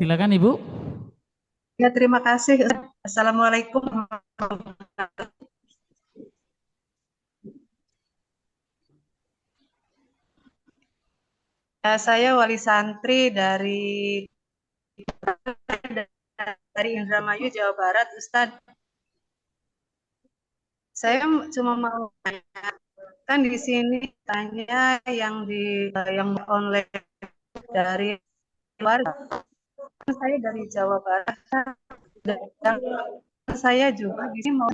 Speaker 3: Silakan Ibu.
Speaker 12: Ya, terima kasih. Assalamualaikum warahmatullahi wabarakatuh. Saya wali santri dari Indramayu, Jawa Barat, Ustadz. Saya cuma mau tanya, kan di sini tanya yang online dari luar. Saya dari Jawa Barat, dan saya juga di sini mau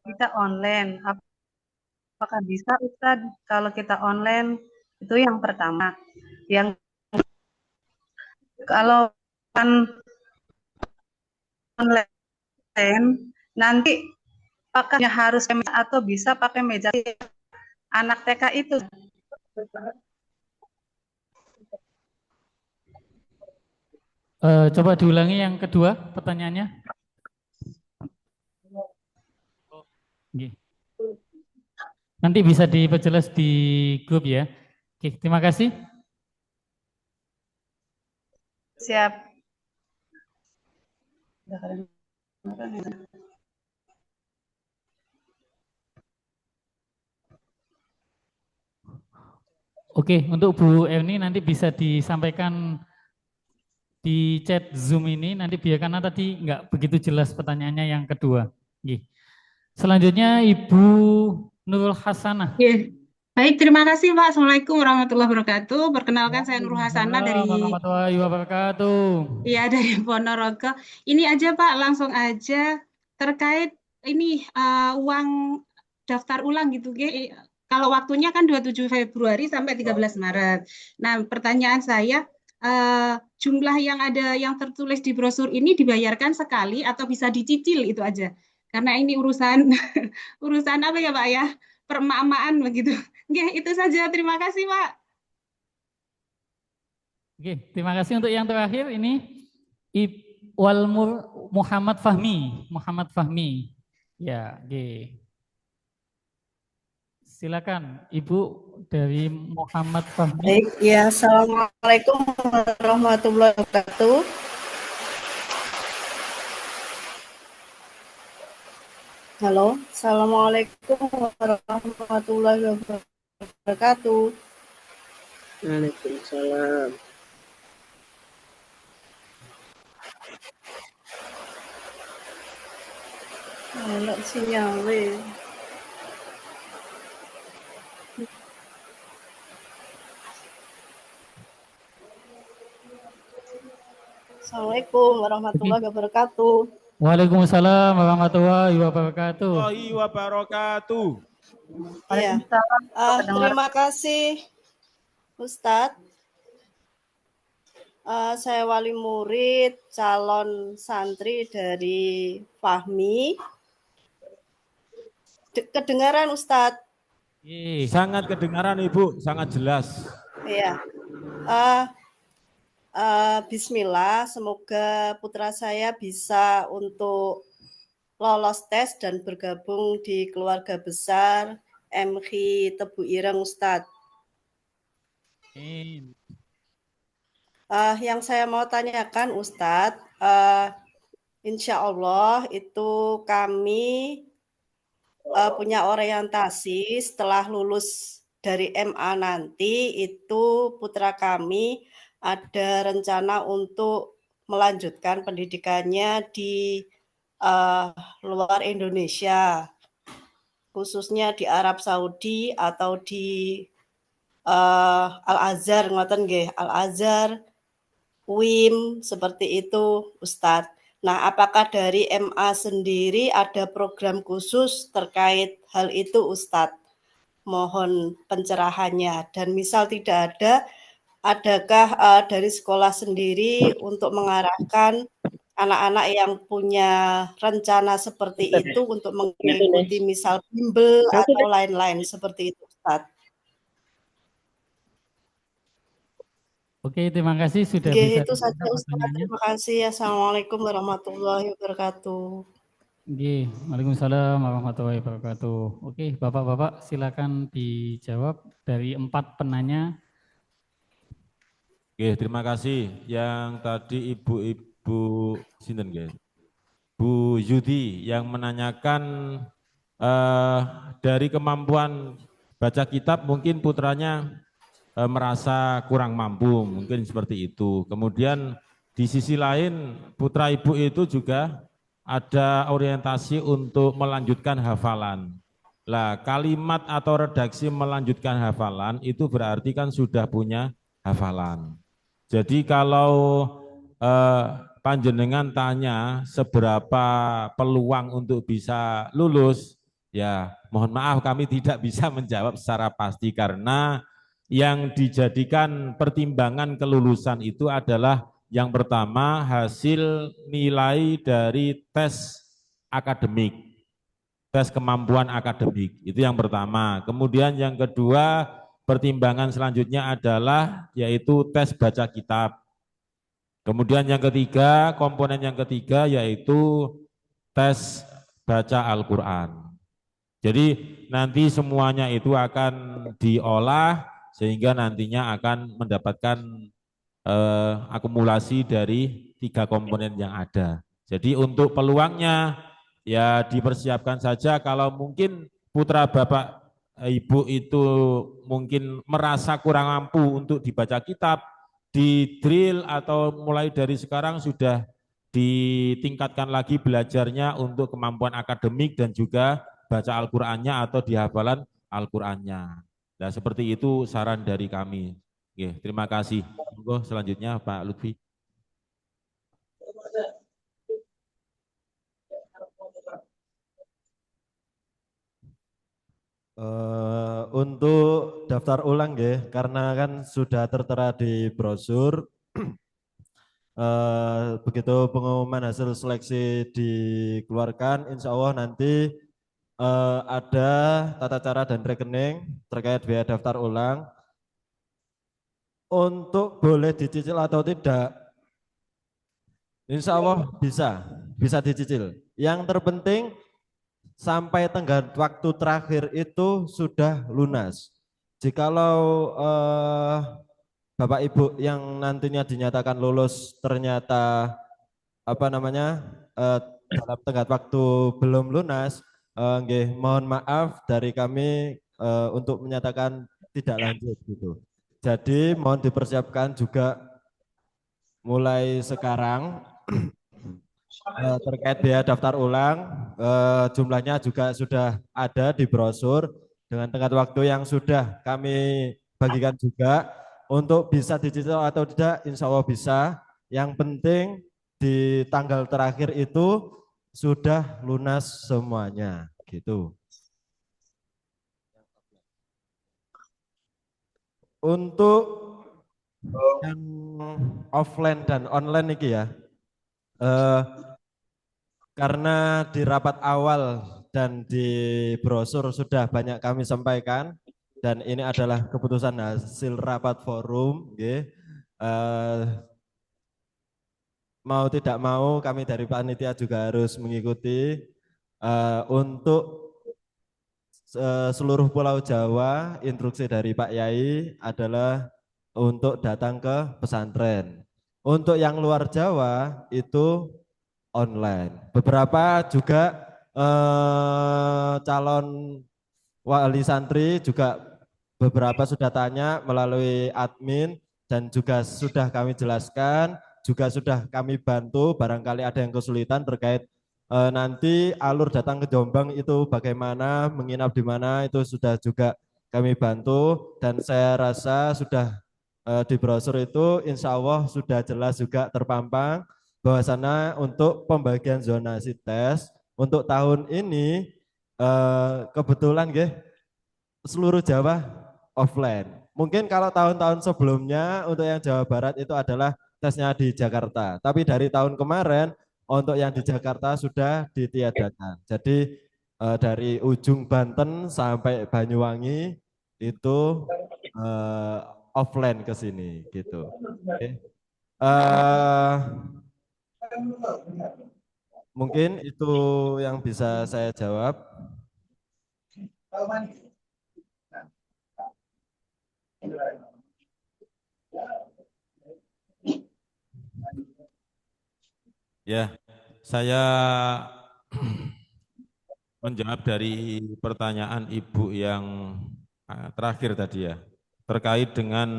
Speaker 12: kita online. Apakah bisa Ustadz kalau kita online? Itu yang pertama. Yang kalau kan online nanti pakainya harus atau bisa pakai meja anak TK itu.
Speaker 3: Coba diulangi yang kedua pertanyaannya. Nanti bisa diperjelas di grup ya. Oke, terima kasih.
Speaker 12: Siap.
Speaker 3: Oke, untuk Bu Erni nanti bisa disampaikan di chat Zoom ini, nanti biar karena tadi nggak begitu jelas pertanyaannya yang kedua. Selanjutnya Ibu Nurul Hasanah.
Speaker 13: Baik, terima kasih Pak. Assalamualaikum warahmatullahi wabarakatuh. Perkenalkan saya Nurul Hasanah dari
Speaker 3: warahmatullahi wabarakatuh.
Speaker 13: Iya, dari Ponorogo. Ini aja Pak, langsung aja terkait ini uang daftar ulang gitu, Ge. Kalau waktunya kan 27 Februari sampai 13 Maret. Nah, pertanyaan saya, jumlah yang ada yang tertulis di brosur ini dibayarkan sekali atau bisa dicicil itu aja? Karena ini urusan urusan apa ya, Pak ya? Peremak-emakan begitu. Oke, itu saja. Terima kasih, Pak.
Speaker 3: Oke, terima kasih untuk yang terakhir ini Walmur Muhammad Fahmi. Muhammad Fahmi. Ya, oke. Silakan Ibu dari Muhammad Fahmi.
Speaker 14: Baik, ya, Assalamualaikum warahmatullahi wabarakatuh. Halo, Assalamualaikum warahmatullahi wabarakatuh.
Speaker 2: Waalaikumsalam.
Speaker 14: Enggak sinyalnya. Assalamualaikum warahmatullahi wabarakatuh.
Speaker 3: Waalaikumsalam warahmatullahi wabarakatuh.
Speaker 14: Ya, terima kasih Ustadz. Saya wali murid calon santri dari Fahmi. Kedengaran Ustadz?
Speaker 1: Sangat kedengaran Ibu, sangat jelas.
Speaker 14: Iya. Bismillah, semoga putra saya bisa untuk lolos tes dan bergabung di keluarga besar MHI Tebu Ireng Ustadz. Yang saya mau tanyakan Ustadz, insya Allah itu kami punya orientasi setelah lulus dari MA nanti, itu putra kami ada rencana untuk melanjutkan pendidikannya di luar Indonesia, khususnya di Arab Saudi atau di Al-Azhar, ngoten nggih, Al-Azhar, UIM, seperti itu Ustadz. Nah, apakah dari MA sendiri ada program khusus terkait hal itu Ustadz? Mohon pencerahannya. Dan misal tidak ada, adakah dari sekolah sendiri untuk mengarahkan anak-anak yang punya rencana seperti itu untuk mengikuti misal bimbel atau lain-lain seperti itu Ustadz?
Speaker 3: Oke, terima kasih sudah
Speaker 14: Oke,
Speaker 3: bisa
Speaker 14: itu saja
Speaker 3: dijawab
Speaker 14: Ustadz.
Speaker 3: pertanyaannya.
Speaker 14: Terima kasih. Assalamualaikum warahmatullahi wabarakatuh.
Speaker 3: Oke, Waalaikumsalam warahmatullahi wabarakatuh. Oke, Bapak-bapak silakan dijawab dari 4 penanya.
Speaker 1: Oke, terima kasih. Yang tadi Ibu sinten nggih? Bu Yudi yang menanyakan dari kemampuan baca kitab mungkin putranya merasa kurang mampu, mungkin seperti itu. Kemudian di sisi lain putra Ibu itu juga ada orientasi untuk melanjutkan hafalan. Lah, kalimat atau redaksi melanjutkan hafalan itu berarti kan sudah punya hafalan. Jadi kalau panjenengan tanya seberapa peluang untuk bisa lulus, ya mohon maaf kami tidak bisa menjawab secara pasti karena yang dijadikan pertimbangan kelulusan itu adalah yang pertama hasil nilai dari tes akademik, tes kemampuan akademik, itu yang pertama. Kemudian yang kedua pertimbangan selanjutnya adalah yaitu tes baca kitab. Kemudian yang ketiga, komponen yang ketiga yaitu tes baca Al-Quran. Jadi nanti semuanya itu akan diolah sehingga nantinya akan mendapatkan akumulasi dari 3 komponen yang ada. Jadi untuk peluangnya ya dipersiapkan saja. Kalau mungkin putra Bapak Ibu itu mungkin merasa kurang mampu untuk dibaca kitab, di drill atau mulai dari sekarang sudah ditingkatkan lagi belajarnya untuk kemampuan akademik dan juga baca Al-Qur'annya atau dihafalan Al-Qur'annya. Nah, seperti itu saran dari kami. Oke, terima kasih. Monggo selanjutnya Pak Lutfi.
Speaker 4: Untuk daftar ulang ya, karena kan sudah tertera di brosur. Begitu pengumuman hasil seleksi dikeluarkan, insya Allah nanti ada tata cara dan rekening terkait biaya daftar ulang. Untuk boleh dicicil atau tidak, insya Allah bisa dicicil. Yang terpenting sampai tenggat waktu terakhir itu sudah lunas. Jikalau Bapak Ibu yang nantinya dinyatakan lulus ternyata dalam tenggat waktu belum lunas, mohon maaf dari kami untuk menyatakan tidak lanjut gitu. Jadi mohon dipersiapkan juga mulai sekarang terkait biaya daftar ulang, jumlahnya juga sudah ada di brosur dengan tenggat waktu yang sudah kami bagikan juga. Untuk bisa dicicil atau tidak, insya Allah bisa. Yang penting di tanggal terakhir itu sudah lunas semuanya, gitu. Untuk yang offline dan online ini ya, karena di rapat awal dan di brosur sudah banyak kami sampaikan, dan ini adalah keputusan hasil rapat forum, mau tidak mau kami dari panitia juga harus mengikuti. Untuk seluruh Pulau Jawa, instruksi dari Pak Yai adalah untuk datang ke pesantren. Untuk yang luar Jawa itu online. Beberapa juga calon wali santri juga beberapa sudah tanya melalui admin dan juga sudah kami jelaskan, juga sudah kami bantu barangkali ada yang kesulitan terkait nanti alur datang ke Jombang itu bagaimana, menginap di mana, itu sudah juga kami bantu. Dan saya rasa sudah di brosur itu insya Allah sudah jelas juga terpampang bahwasanya untuk pembagian zonasi tes untuk tahun ini kebetulan seluruh Jawa offline. Mungkin kalau tahun-tahun sebelumnya untuk yang Jawa Barat itu adalah tesnya di Jakarta. Tapi dari tahun kemarin untuk yang di Jakarta sudah ditiadakan. Jadi dari ujung Banten sampai Banyuwangi itu offline ke sini gitu. Okay. Mungkin itu yang bisa saya jawab.
Speaker 1: Ya, saya menjawab dari pertanyaan Ibu yang terakhir tadi ya, terkait dengan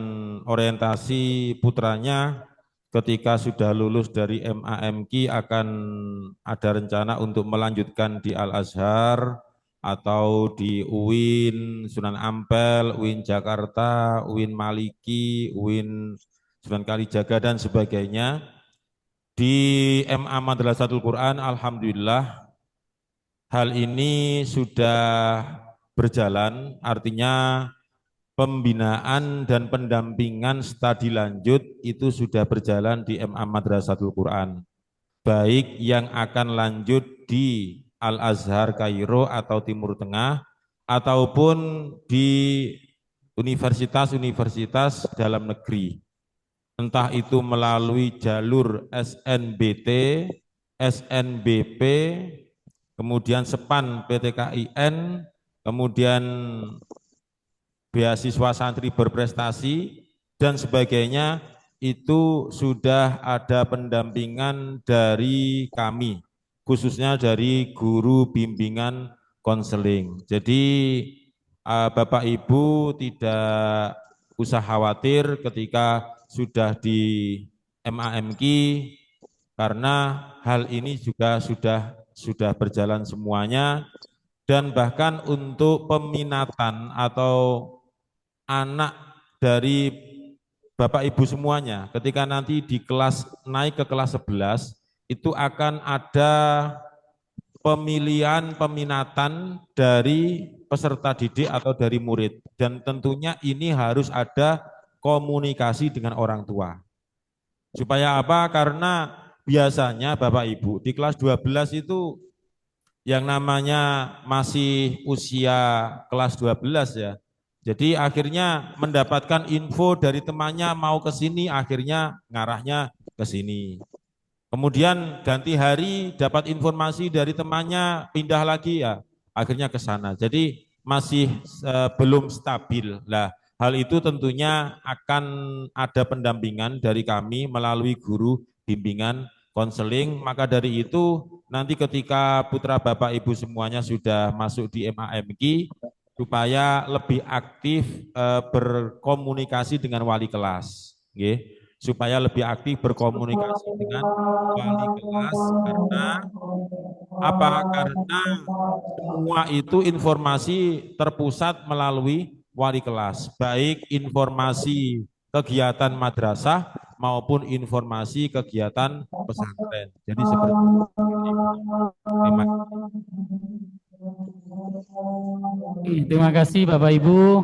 Speaker 1: orientasi putranya ketika sudah lulus dari MAMK akan ada rencana untuk melanjutkan di Al-Azhar atau di UIN Sunan Ampel, UIN Jakarta, UIN Maliki, UIN Sunan Kalijaga dan sebagainya. Di MA Madrasatul Quran, alhamdulillah hal ini sudah berjalan, artinya pembinaan dan pendampingan studi lanjut itu sudah berjalan di MA Madrasatul Quran. Baik yang akan lanjut di Al-Azhar Kairo atau Timur Tengah, ataupun di universitas-universitas dalam negeri. Entah itu melalui jalur SNBT, SNBP, kemudian SEPAN PTKIN, kemudian beasiswa santri berprestasi, dan sebagainya, itu sudah ada pendampingan dari kami, khususnya dari guru bimbingan konseling. Jadi Bapak Ibu tidak usah khawatir ketika sudah di MAMK, karena hal ini juga sudah berjalan semuanya. Dan bahkan untuk peminatan atau anak dari Bapak Ibu semuanya, ketika nanti di kelas naik ke kelas 11, itu akan ada pemilihan peminatan dari peserta didik atau dari murid. Dan tentunya ini harus ada komunikasi dengan orang tua. Supaya apa? Karena biasanya Bapak Ibu di kelas 12 itu yang namanya masih usia kelas 12 ya. Jadi akhirnya mendapatkan info dari temannya mau ke sini, akhirnya ngarahnya ke sini. Kemudian ganti hari dapat informasi dari temannya pindah lagi ya, akhirnya ke sana. Jadi masih belum stabil. Lah, hal itu tentunya akan ada pendampingan dari kami melalui guru bimbingan konseling. Maka dari itu nanti ketika putra Bapak Ibu semuanya sudah masuk di MAMK, supaya lebih aktif berkomunikasi dengan wali kelas, supaya lebih aktif berkomunikasi dengan wali kelas. Karena apa? Karena semua itu informasi terpusat melalui wali kelas, baik informasi kegiatan madrasah maupun informasi kegiatan pesantren. Jadi seperti itu.
Speaker 3: Terima kasih Bapak Ibu.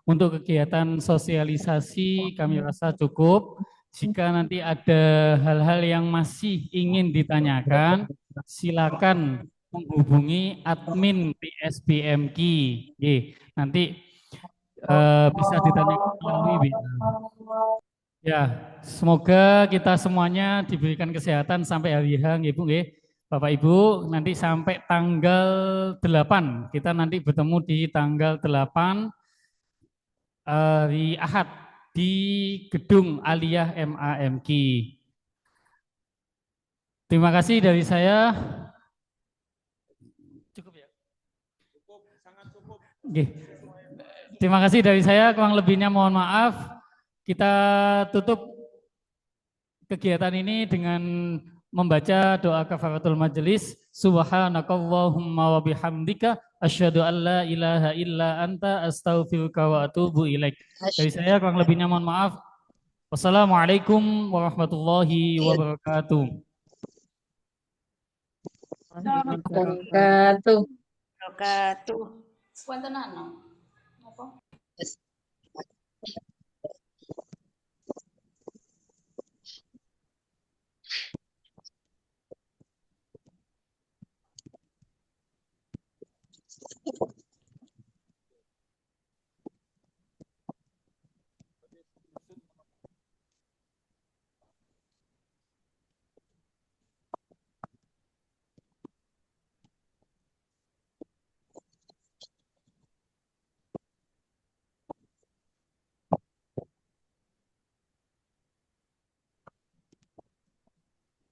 Speaker 3: Untuk kegiatan sosialisasi kami rasa cukup. Jika nanti ada hal-hal yang masih ingin ditanyakan, silakan menghubungi admin PSBMK. Nanti bisa ditanyakan melalui WA. Ya, semoga kita semuanya diberikan kesehatan sampai hari H, Ibu, Bapak Ibu. Nanti sampai tanggal 8, kita nanti bertemu di tanggal 8 hari Ahad di Gedung Aliyah MAMK. Terima kasih dari saya. Cukup ya? Cukup, sangat cukup. Terima kasih dari saya, kurang lebihnya mohon maaf. Kita tutup kegiatan ini dengan membaca doa kafaratul majelis. Subhanakallahumma wa bihamdika asyhadu an la ilaha illa anta astaghfiruka wa atubu ilaik. Dari saya kurang lebihnya mohon maaf. Wassalamualaikum warahmatullahi wabarakatuh.
Speaker 14: Wabarakatuh.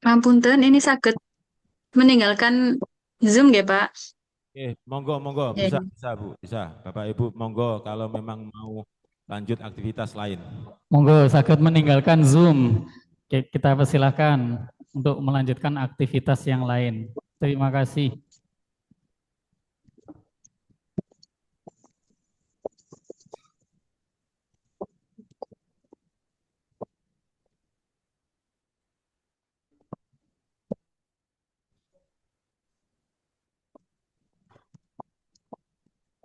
Speaker 8: Ngapunten, ini saged meninggalkan Zoom ya Pak?
Speaker 1: Monggo, bisa Bu, bisa. Bapak Ibu, monggo kalau memang mau lanjut aktivitas lain.
Speaker 3: Monggo, saged meninggalkan Zoom. Kita persilahkan untuk melanjutkan aktivitas yang lain. Terima kasih.